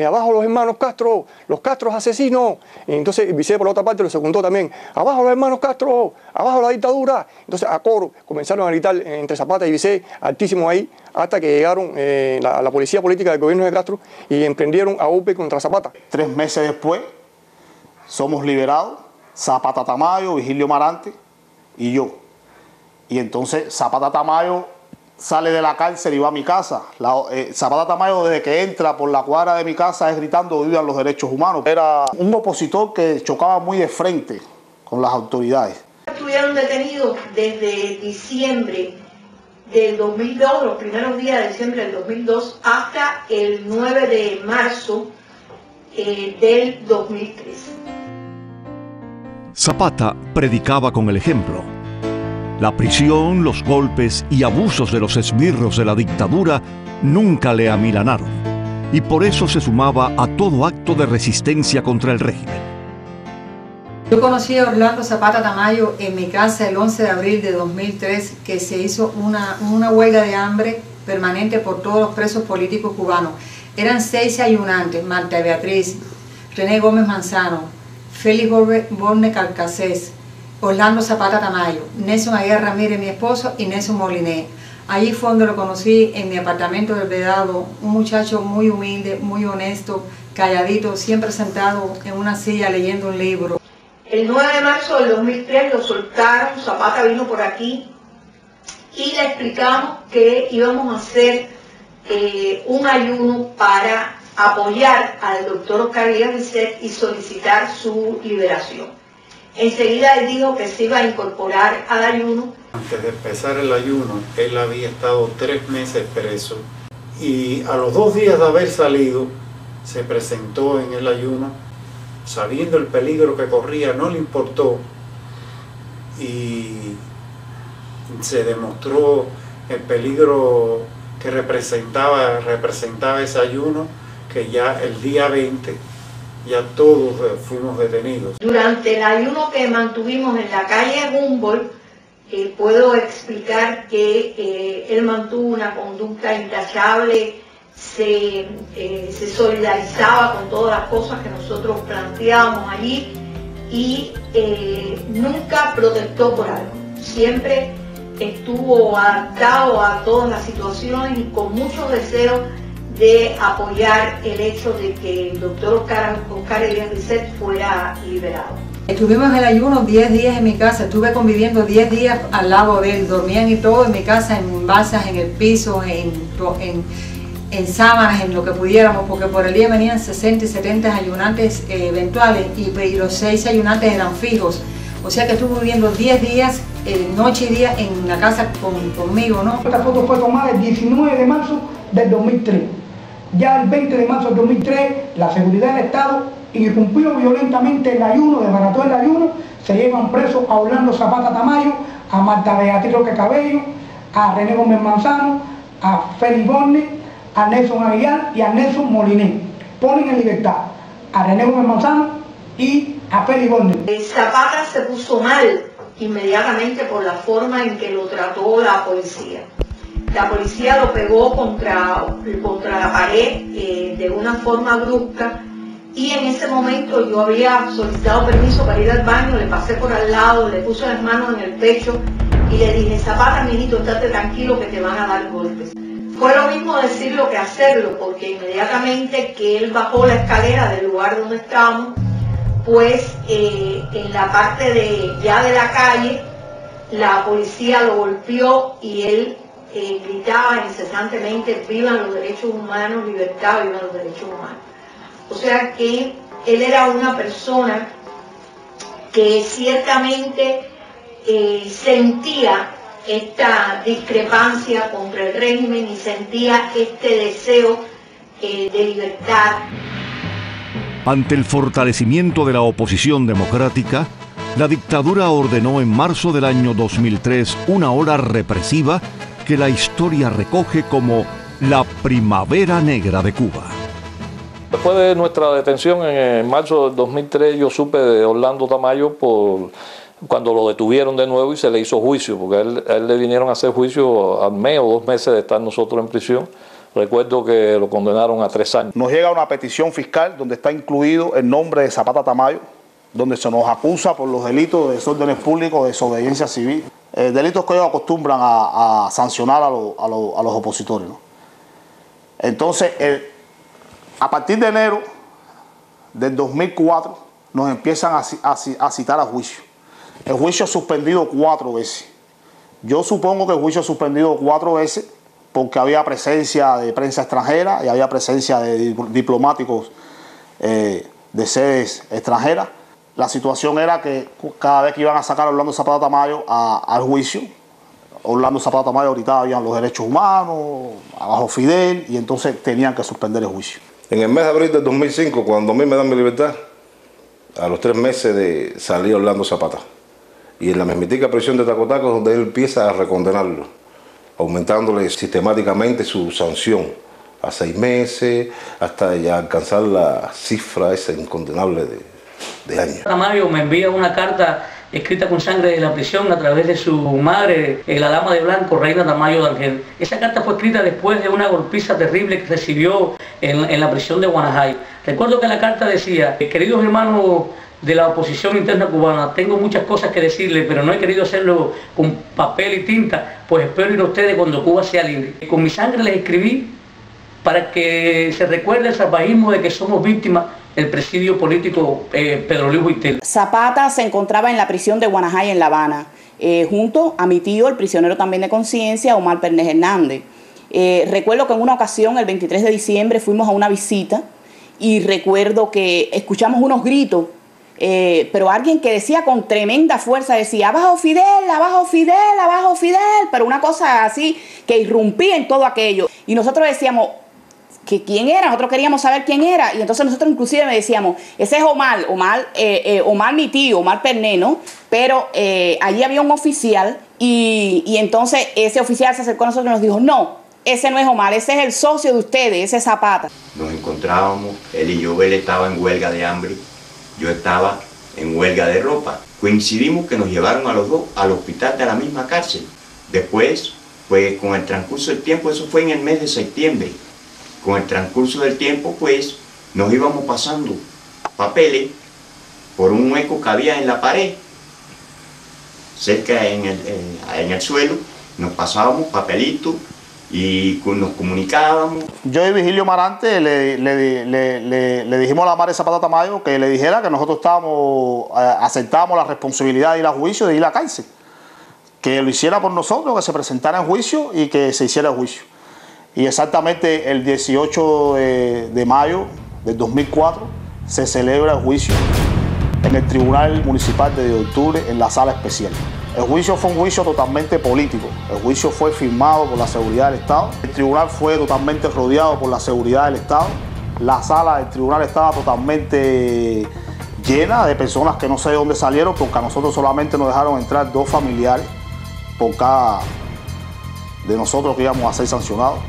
abajo los hermanos Castro, los Castros asesinos. Entonces Vicé por la otra parte lo secundó también: abajo los hermanos Castro, abajo la dictadura. Entonces a coro comenzaron a gritar entre Zapata y Vicé, altísimo ahí, hasta que llegaron la policía política del gobierno de Castro y emprendieron a golpe contra Zapata. 3 meses después somos liberados, Zapata Tamayo, Vigilio Marante y yo. Y entonces Zapata Tamayo sale de la cárcel y va a mi casa. Zapata Tamayo, desde que entra por la cuadra de mi casa, es gritando: vivan los derechos humanos. Era un opositor que chocaba muy de frente con las autoridades. Estuvieron detenidos desde diciembre del 2002, los primeros días de diciembre del 2002, hasta el 9 de marzo del 2003. Zapata predicaba con el ejemplo. La prisión, los golpes y abusos de los esbirros de la dictadura nunca le amilanaron, y por eso se sumaba a todo acto de resistencia contra el régimen. Yo conocí a Orlando Zapata Tamayo en mi casa el 11 de abril de 2003, que se hizo una huelga de hambre permanente por todos los presos políticos cubanos. Eran 6 ayunantes: Marta Beatriz, René Gómez Manzano, Félix Borne Calcasés, Orlando Zapata Tamayo, Nelson Aguirre Ramírez, mi esposo, y Nelson Moliné. Allí fue donde lo conocí, en mi apartamento del Vedado, un muchacho muy humilde, muy honesto, calladito, siempre sentado en una silla leyendo un libro. El 9 de marzo del 2003 lo soltaron. Zapata vino por aquí y le explicamos que íbamos a hacer un ayuno para apoyar al doctor Oscar Elías Bisset y solicitar su liberación. Enseguida él dijo que se iba a incorporar al ayuno. Antes de empezar el ayuno, él había estado 3 meses preso y a los 2 días de haber salido se presentó en el ayuno, sabiendo el peligro que corría, no le importó, y se demostró el peligro que representaba ese ayuno, que ya el día 20 ya todos fuimos detenidos. Durante el ayuno que mantuvimos en la calle Humboldt, puedo explicar que él mantuvo una conducta intachable, se solidarizaba con todas las cosas que nosotros planteábamos allí y nunca protestó por algo. Siempre estuvo adaptado a todas las situaciones y con mucho deseo de apoyar el hecho de que el doctor Oscar Elías Bisset fuera liberado. Estuvimos en el ayuno 10 días en mi casa, estuve conviviendo 10 días al lado de él, dormían y todo en mi casa, en balsas, en el piso, en sábanas, en lo que pudiéramos, porque por el día venían 60 y 70 ayunantes eventuales y los 6 ayunantes eran fijos. O sea que estuve viviendo 10 días, noche y día en la casa conmigo, ¿no? Esta foto fue tomada el 19 de marzo del 2003. Ya el 20 de marzo del 2003, la seguridad del Estado irrumpió violentamente el ayuno, desbarató el ayuno, se llevan presos a Orlando Zapata Tamayo, a Marta Beatriz Roque Cabello, a René Gómez Manzano, a Félix Borne, a Nelson Aguilar y a Nelson Moliné. Ponen en libertad a René Gómez Manzano y a Félix Borne. Zapata se puso mal inmediatamente por la forma en que lo trató la policía. La policía lo pegó contra la pared de una forma brusca y en ese momento yo había solicitado permiso para ir al baño, le pasé por al lado, le puse las manos en el pecho y le dije: Zapata, mijito, estate tranquilo que te van a dar golpes. Fue lo mismo decirlo que hacerlo, porque inmediatamente que él bajó la escalera del lugar donde estábamos, pues en la parte de la calle, la policía lo golpeó y él gritaba incesantemente: vivan los derechos humanos, libertad, vivan los derechos humanos. O sea que él era una persona que ciertamente sentía esta discrepancia contra el régimen y sentía este deseo de libertad. Ante el fortalecimiento de la oposición democrática, la dictadura ordenó en marzo del año 2003 una ola represiva que la historia recoge como la Primavera Negra de Cuba. Después de nuestra detención en marzo del 2003, yo supe de Orlando Tamayo cuando lo detuvieron de nuevo y se le hizo juicio, porque a él le vinieron a hacer juicio al mes o 2 meses de estar nosotros en prisión. Recuerdo que lo condenaron a 3 años. Nos llega una petición fiscal donde está incluido el nombre de Zapata Tamayo, donde se nos acusa por los delitos de desórdenes públicos, desobediencia civil, delitos que ellos acostumbran a sancionar a los opositores, ¿no? Entonces, a partir de enero del 2004 nos empiezan a citar a juicio. El juicio es suspendido 4 veces. Yo supongo que el juicio es suspendido 4 veces porque había presencia de prensa extranjera y había presencia de diplomáticos de sedes extranjeras. La situación era que cada vez que iban a sacar a Orlando Zapata Tamayo al juicio, Orlando Zapata Tamayo gritaba habían los derechos humanos, abajo Fidel, y entonces tenían que suspender el juicio. En el mes de abril del 2005, cuando a mí me dan mi libertad, a los 3 meses de salir Orlando Zapata, y en la mismitica prisión de Tacotaco es donde él empieza a recondenarlo, aumentándole sistemáticamente su sanción a 6 meses, hasta ya alcanzar la cifra esa incondenable de años. Tamayo me envía una carta escrita con sangre de la prisión a través de su madre, la dama de blanco, Reina Tamayo de Argel. Esa carta fue escrita después de una golpiza terrible que recibió en la prisión de Guanajay. Recuerdo que la carta decía: queridos hermanos de la oposición interna cubana, tengo muchas cosas que decirles, pero no he querido hacerlo con papel y tinta, pues espero ir a ustedes cuando Cuba sea libre. Con mi sangre les escribí para que se recuerde el salvajismo de que somos víctimas del presidio político Pedro Luis Huitel. Zapata se encontraba en la prisión de Guanajay en La Habana, junto a mi tío, el prisionero también de conciencia, Omar Pérez Hernández. Recuerdo que en una ocasión, el 23 de diciembre, fuimos a una visita y recuerdo que escuchamos unos gritos, pero alguien que decía con tremenda fuerza, decía abajo Fidel, abajo Fidel, abajo Fidel, pero una cosa así que irrumpía en todo aquello. Y nosotros decíamos que quién era, nosotros queríamos saber quién era, y entonces nosotros inclusive me decíamos, ese es Omar mi tío, Omar Perneno, pero allí había un oficial y entonces ese oficial se acercó a nosotros y nos dijo, no, ese no es Omar, ese es el socio de ustedes, ese es Zapata. Nos encontrábamos, él y yo, él estaba en huelga de hambre, yo estaba en huelga de ropa. Coincidimos que nos llevaron a los dos al hospital de la misma cárcel. Después, pues con el transcurso del tiempo, eso fue en el mes de septiembre, con el transcurso del tiempo, pues nos íbamos pasando papeles por un hueco que había en la pared, cerca en el suelo, nos pasábamos papelitos y nos comunicábamos. Yo y Vigilio Marante le dijimos a la madre Zapata Tamayo que le dijera que nosotros aceptábamos la responsabilidad de ir a juicio, de ir a la cárcel, que lo hiciera por nosotros, que se presentara en juicio y que se hiciera el juicio. Y exactamente el 18 de mayo del 2004 se celebra el juicio en el Tribunal Municipal de Octubre en la Sala Especial. El juicio fue un juicio totalmente político. El juicio fue firmado por la seguridad del Estado. El tribunal fue totalmente rodeado por la seguridad del Estado. La sala del tribunal estaba totalmente llena de personas que no sé de dónde salieron, porque a nosotros solamente nos dejaron entrar 2 familiares por cada de nosotros que íbamos a ser sancionados.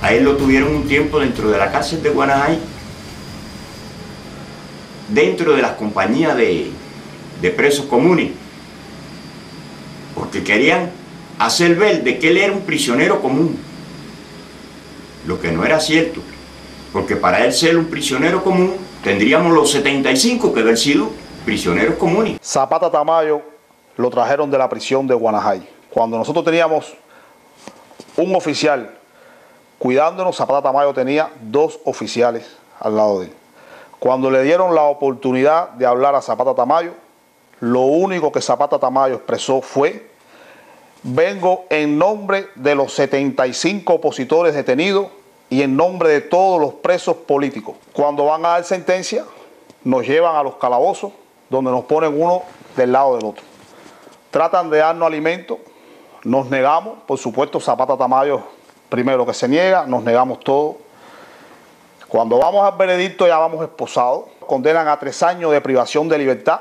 A él lo tuvieron un tiempo dentro de la cárcel de Guanajay, dentro de las compañías de presos comunes, porque querían hacer ver de que él era un prisionero común, lo que no era cierto, porque para él ser un prisionero común tendríamos los 75 que haber sido prisioneros comunes. Zapata Tamayo lo trajeron de la prisión de Guanajay. Cuando nosotros teníamos un oficial cuidándonos, Zapata Tamayo tenía 2 oficiales al lado de él. Cuando le dieron la oportunidad de hablar a Zapata Tamayo, lo único que Zapata Tamayo expresó fue: vengo en nombre de los 75 opositores detenidos y en nombre de todos los presos políticos. Cuando van a dar sentencia, nos llevan a los calabozos, donde nos ponen uno del lado del otro. Tratan de darnos alimento, nos negamos, por supuesto Zapata Tamayo primero que se niega, nos negamos todo. Cuando vamos al veredicto ya vamos esposados, condenan a 3 años de privación de libertad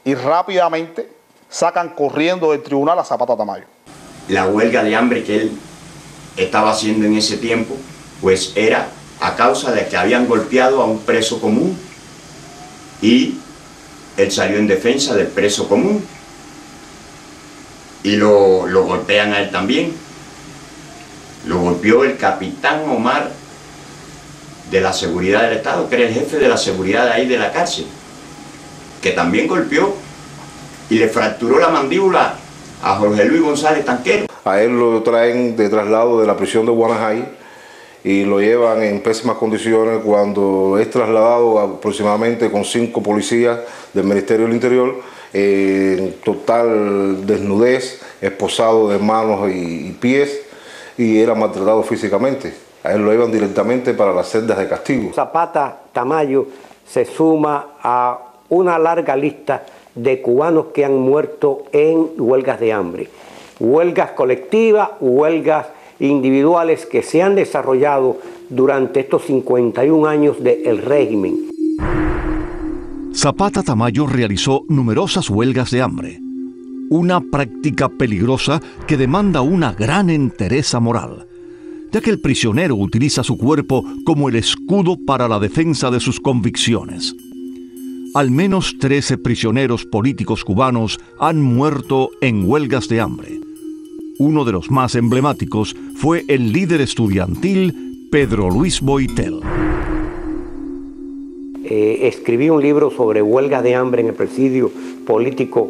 y rápidamente sacan corriendo del tribunal a Zapata Tamayo. La huelga de hambre que él estaba haciendo en ese tiempo, pues era a causa de que habían golpeado a un preso común y él salió en defensa del preso común y lo golpean a él también. Lo golpeó el capitán Omar de la seguridad del Estado, que era el jefe de la seguridad de ahí de la cárcel, que también golpeó y le fracturó la mandíbula a Jorge Luis González Tanquero. A él lo traen de traslado de la prisión de Guanajay y lo llevan en pésimas condiciones. Cuando es trasladado aproximadamente con 5 policías del Ministerio del Interior, en total desnudez, esposado de manos y pies, y era maltratado físicamente. A él lo llevan directamente para las celdas de castigo. Zapata Tamayo se suma a una larga lista de cubanos que han muerto en huelgas de hambre. Huelgas colectivas, huelgas individuales que se han desarrollado durante estos 51 años del régimen. Zapata Tamayo realizó numerosas huelgas de hambre, una práctica peligrosa que demanda una gran entereza moral, ya que el prisionero utiliza su cuerpo como el escudo para la defensa de sus convicciones. Al menos 13 prisioneros políticos cubanos han muerto en huelgas de hambre. Uno de los más emblemáticos fue el líder estudiantil Pedro Luis Boitel. Escribí un libro sobre huelgas de hambre en el presidio político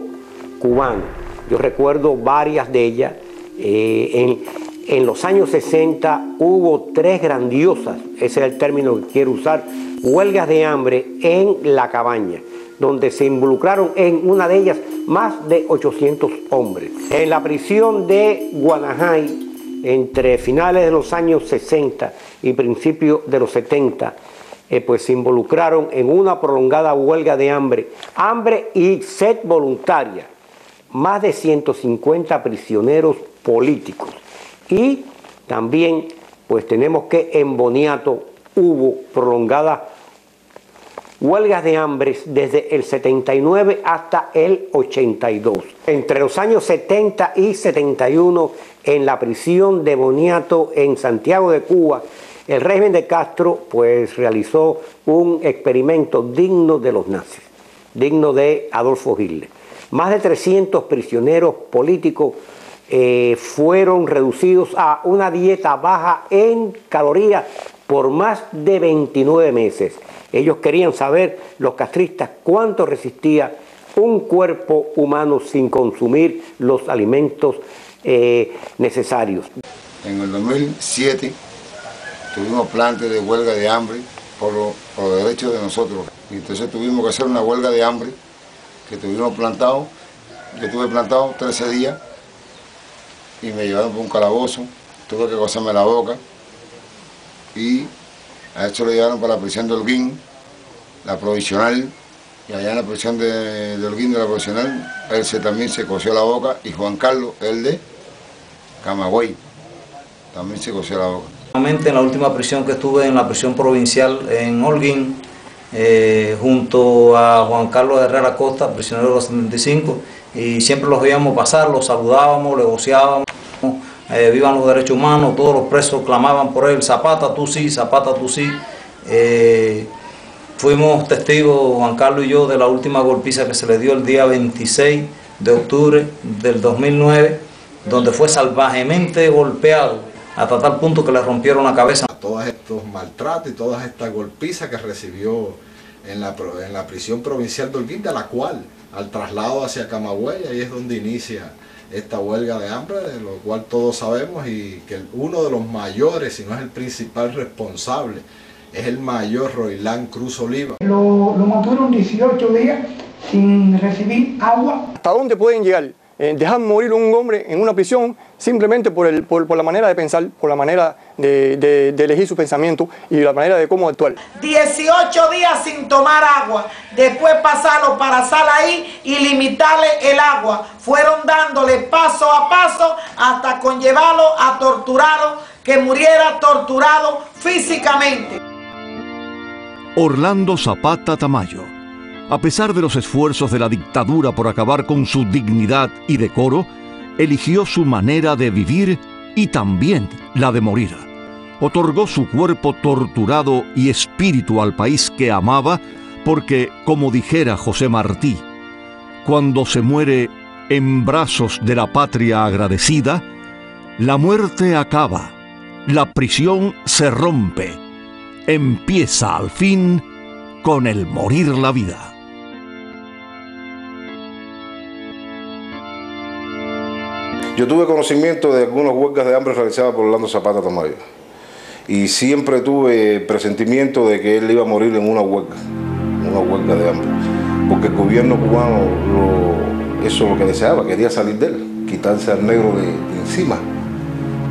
cubano. Yo recuerdo varias de ellas. En los años 60 hubo 3 grandiosas, ese es el término que quiero usar, huelgas de hambre en La Cabaña, donde se involucraron en una de ellas más de 800 hombres. En la prisión de Guanajay, entre finales de los años 60 y principios de los 70, pues se involucraron en una prolongada huelga de hambre y sed voluntaria, más de 150 prisioneros políticos. Y también pues tenemos que en Boniato hubo prolongadas huelgas de hambre desde el 79 hasta el 82. Entre los años 70 y 71, en la prisión de Boniato en Santiago de Cuba, el régimen de Castro pues realizó un experimento digno de los nazis, digno de Adolfo Hitler. Más de 300 prisioneros políticos fueron reducidos a una dieta baja en calorías por más de 29 meses. Ellos querían saber, los castristas, cuánto resistía un cuerpo humano sin consumir los alimentos necesarios. En el 2007 tuvimos plantes de huelga de hambre por los derechos de nosotros. Y entonces tuvimos que hacer una huelga de hambre que tuvimos plantado. Yo tuve plantado 13 días y me llevaron por un calabozo, tuve que coserme la boca y a esto lo llevaron para la prisión de Holguín, la provisional, y allá en la prisión de Holguín de la provisional, él también se cosió la boca, y Juan Carlos, el de Camagüey, también se cosió la boca. En la última prisión que estuve, en la prisión provincial en Holguín, junto a Juan Carlos Herrera Costa, prisionero de los 75, y siempre los veíamos pasar, los saludábamos, negociábamos, vivan los derechos humanos, todos los presos clamaban por él, Zapata tú sí, Zapata tú sí. Fuimos testigos, Juan Carlos y yo, de la última golpiza que se le dio el día 26 de octubre del 2009, donde fue salvajemente golpeado hasta tal punto que le rompieron la cabeza. Todos estos maltratos y todas estas golpizas que recibió en la prisión provincial de Holguín, de la cual al traslado hacia Camagüey, ahí es donde inicia esta huelga de hambre, de lo cual todos sabemos, y que uno de los mayores, si no es el principal responsable, es el mayor Roilán Cruz Oliva. Lo mantuvieron 18 días sin recibir agua. ¿Hasta dónde pueden llegar? Dejar morir a un hombre en una prisión simplemente por la manera de pensar, por la manera de elegir su pensamiento y la manera de cómo actuar. 18 días sin tomar agua, después pasarlo para sal ahí y limitarle el agua. Fueron dándole paso a paso hasta conllevarlo a torturarlo, que muriera torturado físicamente. Orlando Zapata Tamayo, a pesar de los esfuerzos de la dictadura por acabar con su dignidad y decoro, eligió su manera de vivir y también la de morir. Otorgó su cuerpo torturado y espíritu al país que amaba porque, como dijera José Martí, cuando se muere en brazos de la patria agradecida, la muerte acaba, la prisión se rompe, empieza al fin con el morir la vida. Yo tuve conocimiento de algunas huelgas de hambre realizadas por Orlando Zapata Tamayo y siempre tuve presentimiento de que él iba a morir en una huelga de hambre, porque el gobierno cubano eso es lo que deseaba, quería salir de él, quitarse al negro de encima,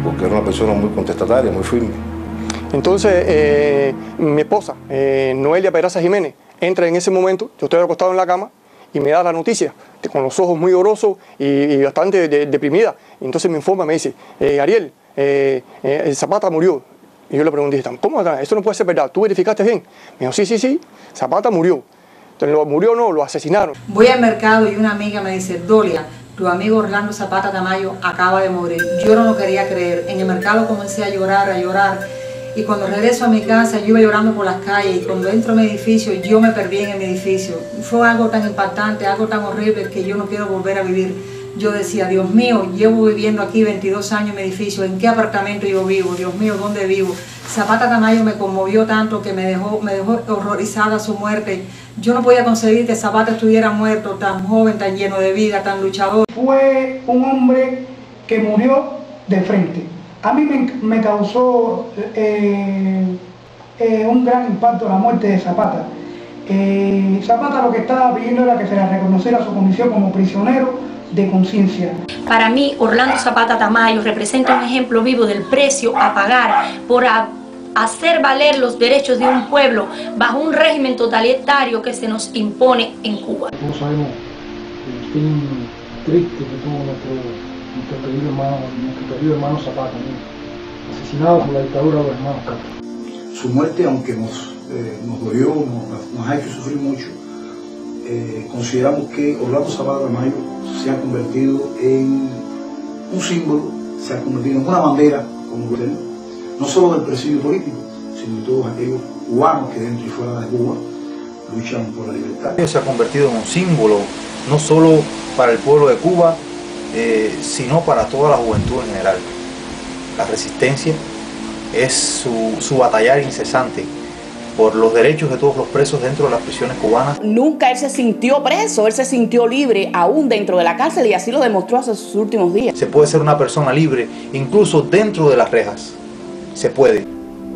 porque era una persona muy contestataria, muy firme. Entonces mi esposa, Noelia Peraza Jiménez, entra en ese momento, yo estoy acostado en la cama, y me da la noticia, con los ojos muy llorosos y bastante deprimida. Y entonces me informa, me dice, Ariel, Zapata murió. Y yo le pregunté, ¿cómo? Esto no puede ser verdad, ¿tú verificaste bien? Me dijo, sí, Zapata murió. Entonces, ¿murió o no? Lo asesinaron. Voy al mercado y una amiga me dice, Dolia, tu amigo Orlando Zapata Tamayo acaba de morir. Yo no lo quería creer. En el mercado comencé a llorar. Y cuando regreso a mi casa, yo iba llorando por las calles, y cuando entro a mi edificio, yo me perdí en el edificio. Fue algo tan impactante, algo tan horrible, que yo no quiero volver a vivir. Yo decía, Dios mío, llevo viviendo aquí 22 años en mi edificio, ¿en qué apartamento yo vivo? Dios mío, ¿dónde vivo? Zapata Tamayo me conmovió tanto que me dejó horrorizada su muerte. Yo no podía concebir que Zapata estuviera muerto, tan joven, tan lleno de vida, tan luchador. Fue un hombre que murió de frente. A mí me causó un gran impacto la muerte de Zapata. Zapata lo que estaba pidiendo era que se le reconociera su condición como prisionero de conciencia. Para mí, Orlando Zapata Tamayo representa un ejemplo vivo del precio a pagar por hacer valer los derechos de un pueblo bajo un régimen totalitario que se nos impone en Cuba. Todos sabemos el fin triste que tuvo nuestro querido hermano Zapata, ¿no? Asesinado por la dictadura de los hermanos Castro. Su muerte, aunque nos dolió, nos ha hecho sufrir mucho, consideramos que Orlando Zapata Tamayo se ha convertido en un símbolo, se ha convertido en una bandera, como él, no solo del presidio político, sino de todos aquellos cubanos que dentro y fuera de Cuba luchan por la libertad. Se ha convertido en un símbolo, no solo para el pueblo de Cuba, sino para toda la juventud en general. La resistencia es su batallar incesante por los derechos de todos los presos dentro de las prisiones cubanas. Nunca él se sintió preso, él se sintió libre aún dentro de la cárcel, y así lo demostró hasta sus últimos días. Se puede ser una persona libre incluso dentro de las rejas, se puede.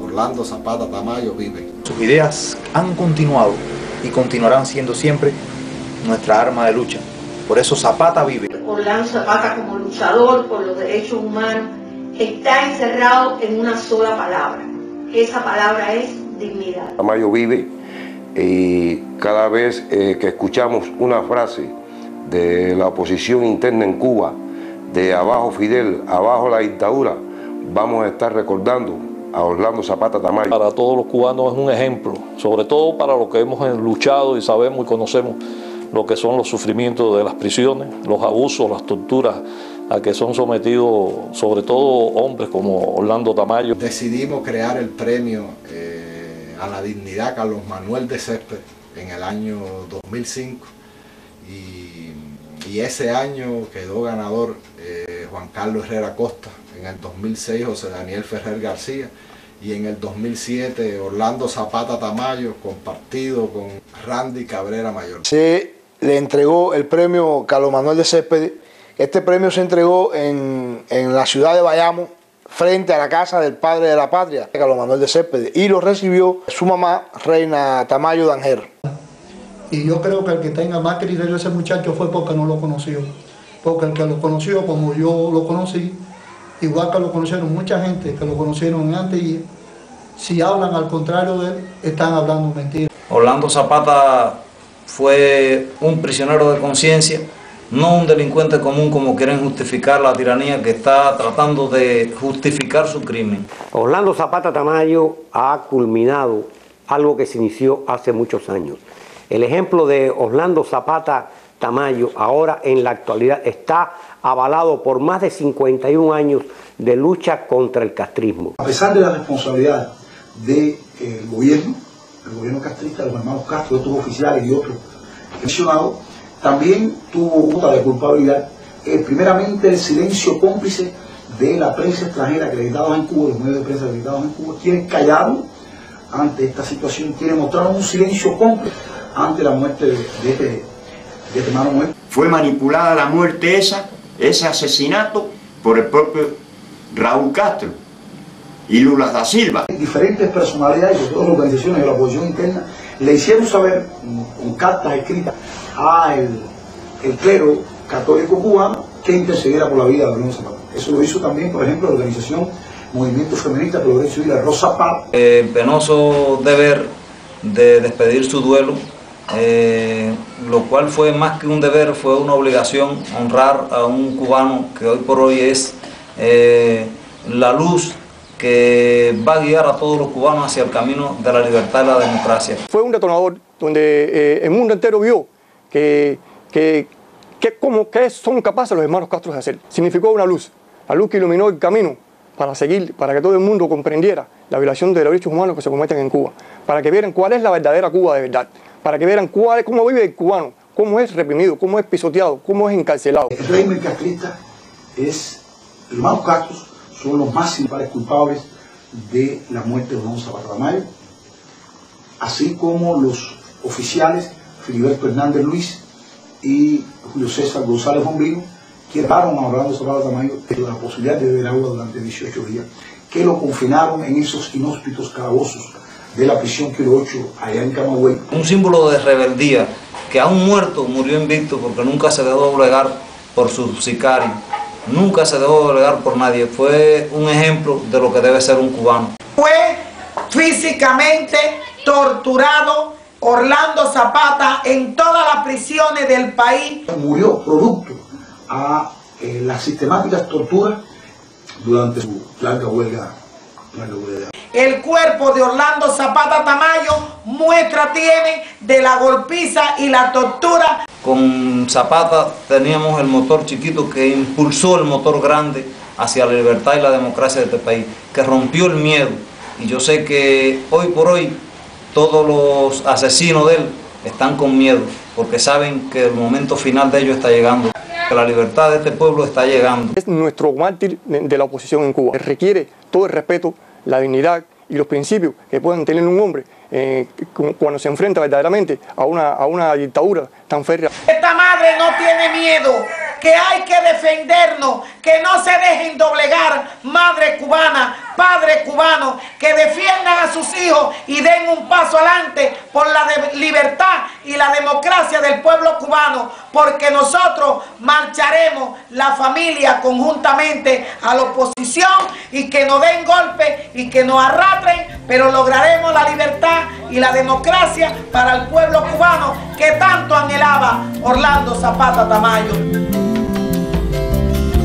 Orlando Zapata Tamayo vive. Sus ideas han continuado y continuarán siendo siempre nuestra arma de lucha. Por eso Zapata vive. Orlando Zapata, como luchador por los derechos humanos, está encerrado en una sola palabra. Esa palabra es dignidad. Tamayo vive, y cada vez que escuchamos una frase de la oposición interna en Cuba, de abajo Fidel, abajo la dictadura, vamos a estar recordando a Orlando Zapata Tamayo. Para todos los cubanos es un ejemplo, sobre todo para los que hemos luchado y sabemos y conocemos lo que son los sufrimientos de las prisiones, los abusos, las torturas a que son sometidos sobre todo hombres como Orlando Tamayo. Decidimos crear el premio a la dignidad Carlos Manuel de Céspedes en el año 2005 y ese año quedó ganador Juan Carlos Herrera Costa, en el 2006 José Daniel Ferrer García y en el 2007 Orlando Zapata Tamayo, compartido con Randy Cabrera Mayor. Se le entregó el premio Carlos Manuel de Céspedes. Este premio se entregó en la ciudad de Bayamo, frente a la casa del padre de la patria, Carlos Manuel de Céspedes, y lo recibió su mamá, Reina Tamayo Danger. Y yo creo que el que tenga más criterio ese muchacho fue porque no lo conoció. Porque el que lo conoció, como yo lo conocí, igual que lo conocieron mucha gente que lo conocieron antes, y si hablan al contrario de él, están hablando mentiras. Orlando Zapata fue un prisionero de conciencia, no un delincuente común como quieren justificar la tiranía que está tratando de justificar su crimen. Orlando Zapata Tamayo ha culminado algo que se inició hace muchos años. El ejemplo de Orlando Zapata Tamayo ahora en la actualidad está avalado por más de 51 años de lucha contra el castrismo. A pesar de la responsabilidad del gobierno, el gobierno castrista, los hermanos Castro, otros oficiales y otros mencionados, también tuvo nota de culpabilidad, primeramente el silencio cómplice de la prensa extranjera acreditada en Cuba, los medios de prensa acreditados en Cuba, quienes callaron ante esta situación, quienes mostraron un silencio cómplice ante la muerte de este hermano muerto. Fue manipulada la muerte ese asesinato, por el propio Raúl Castro y Lula da Silva. Diferentes personalidades de todas las organizaciones de la oposición interna le hicieron saber con cartas escritas a el clero católico cubano que intercediera por la vida de Orlando Zapata. Eso lo hizo también, por ejemplo, la organización Movimiento Feminista por los Derechos Civiles, Rosa Parks. Penoso deber de despedir su duelo, lo cual fue más que un deber, fue una obligación honrar a un cubano que hoy por hoy es la luz que va a guiar a todos los cubanos hacia el camino de la libertad y la democracia. Fue un detonador donde el mundo entero vio que son capaces los hermanos Castro de hacer. Significó una luz, la luz que iluminó el camino para seguir, para que todo el mundo comprendiera la violación de los derechos humanos que se cometen en Cuba, para que vieran cuál es la verdadera Cuba de verdad, para que vieran cómo vive el cubano, cómo es reprimido, cómo es pisoteado, cómo es encarcelado. El régimen castrista los hermanos Castro son los más principales culpables de la muerte de Orlando Zapata Tamayo, así como los oficiales Filiberto Hernández Luis y Julio César González Bombrino, que llevaron a Orlando Zapata Tamayo de la posibilidad de beber agua durante 18 días, que lo confinaron en esos inhóspitos calabozos de la prisión Kilo 8 allá en Camagüey. Un símbolo de rebeldía, que aún muerto murió invicto porque nunca se dejó doblegar por sus sicarios, nunca se dejó doblegar por nadie. Fue un ejemplo de lo que debe ser un cubano. Fue físicamente torturado Orlando Zapata en todas las prisiones del país. Murió producto a las sistemáticas torturas durante su larga huelga. El cuerpo de Orlando Zapata Tamayo muestra tiene de la golpiza y la tortura. Con Zapata teníamos el motor chiquito que impulsó el motor grande hacia la libertad y la democracia de este país, que rompió el miedo. Y yo sé que hoy por hoy todos los asesinos de él están con miedo, porque saben que el momento final de ellos está llegando, que la libertad de este pueblo está llegando. Es nuestro mártir de la oposición en Cuba. Requiere todo el respeto, la dignidad y los principios que puedan tener un hombre cuando se enfrenta verdaderamente a una dictadura tan férrea. Esta madre no tiene miedo, que hay que defendernos, que no se dejen doblegar, madre cubana, padre cubano, que defiendan a sus hijos y den un paso adelante por la libertad y la democracia del pueblo cubano, porque nosotros marcharemos la familia conjuntamente a la oposición y que nos den golpes y que nos arrastren, pero lograremos la libertad y la democracia para el pueblo cubano que tanto anhelaba Orlando Zapata Tamayo.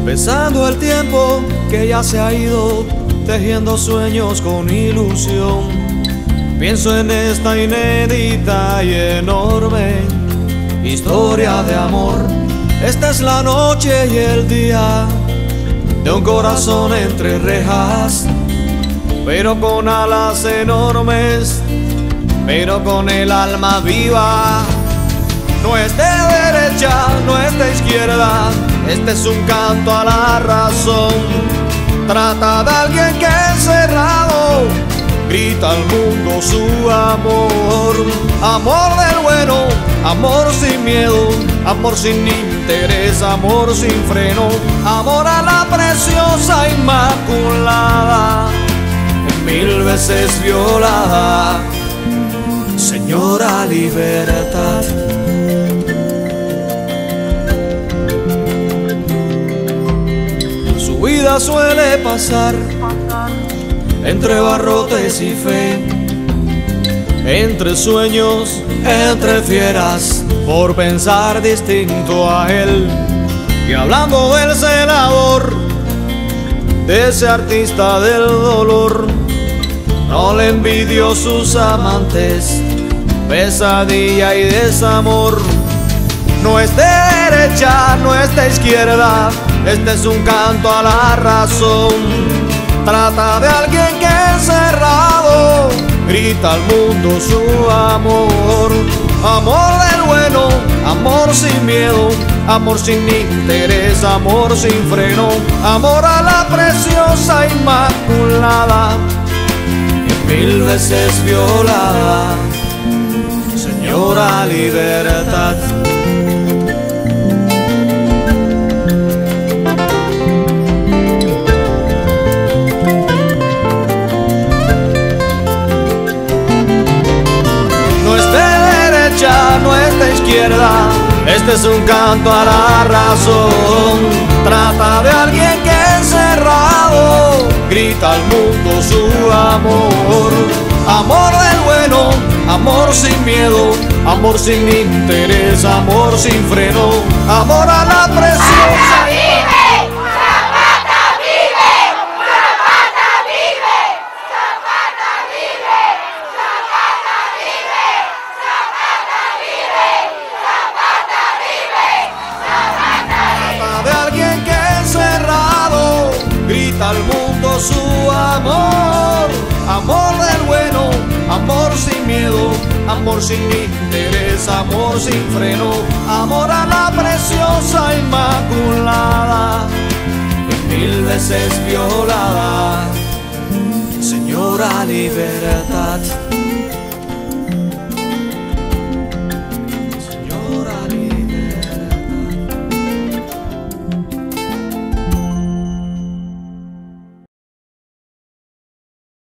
Pensando el tiempo que ya se ha ido, tejiendo sueños con ilusión, pienso en esta inédita y enorme historia de amor. Esta es la noche y el día de un corazón entre rejas, pero con alas enormes, pero con el alma viva. No es de derecha, no es de izquierda, este es un canto a la razón. Trata de alguien que encerrado grita al mundo su amor. Amor del bueno, amor sin miedo, amor sin interés, amor sin freno, amor a la preciosa Inmaculada, 1000 veces violada, Señora Libertad. Su vida suele pasar entre barrotes y fe, entre sueños, entre fieras, por pensar distinto a él. Y hablando del celador, de ese artista del dolor, no le envidió sus amantes, pesadilla y desamor. No es de derecha, no es de izquierda, este es un canto a la razón. Trata de alguien que encerrado grita al mundo su amor. Amor del bueno, amor sin miedo, amor sin interés, amor sin freno, amor a la preciosa Inmaculada, 1000 veces violada, Señora Libertad. No es de izquierda, este es un canto a la razón. Trata de alguien que encerrado grita al mundo su amor. Amor del bueno, amor sin miedo, amor sin interés, amor sin freno, amor a la preciosa. Al mundo su amor, amor del bueno, amor sin miedo, amor sin interés, amor sin freno, amor a la preciosa Inmaculada, 1000 veces violada, Señora Libertad.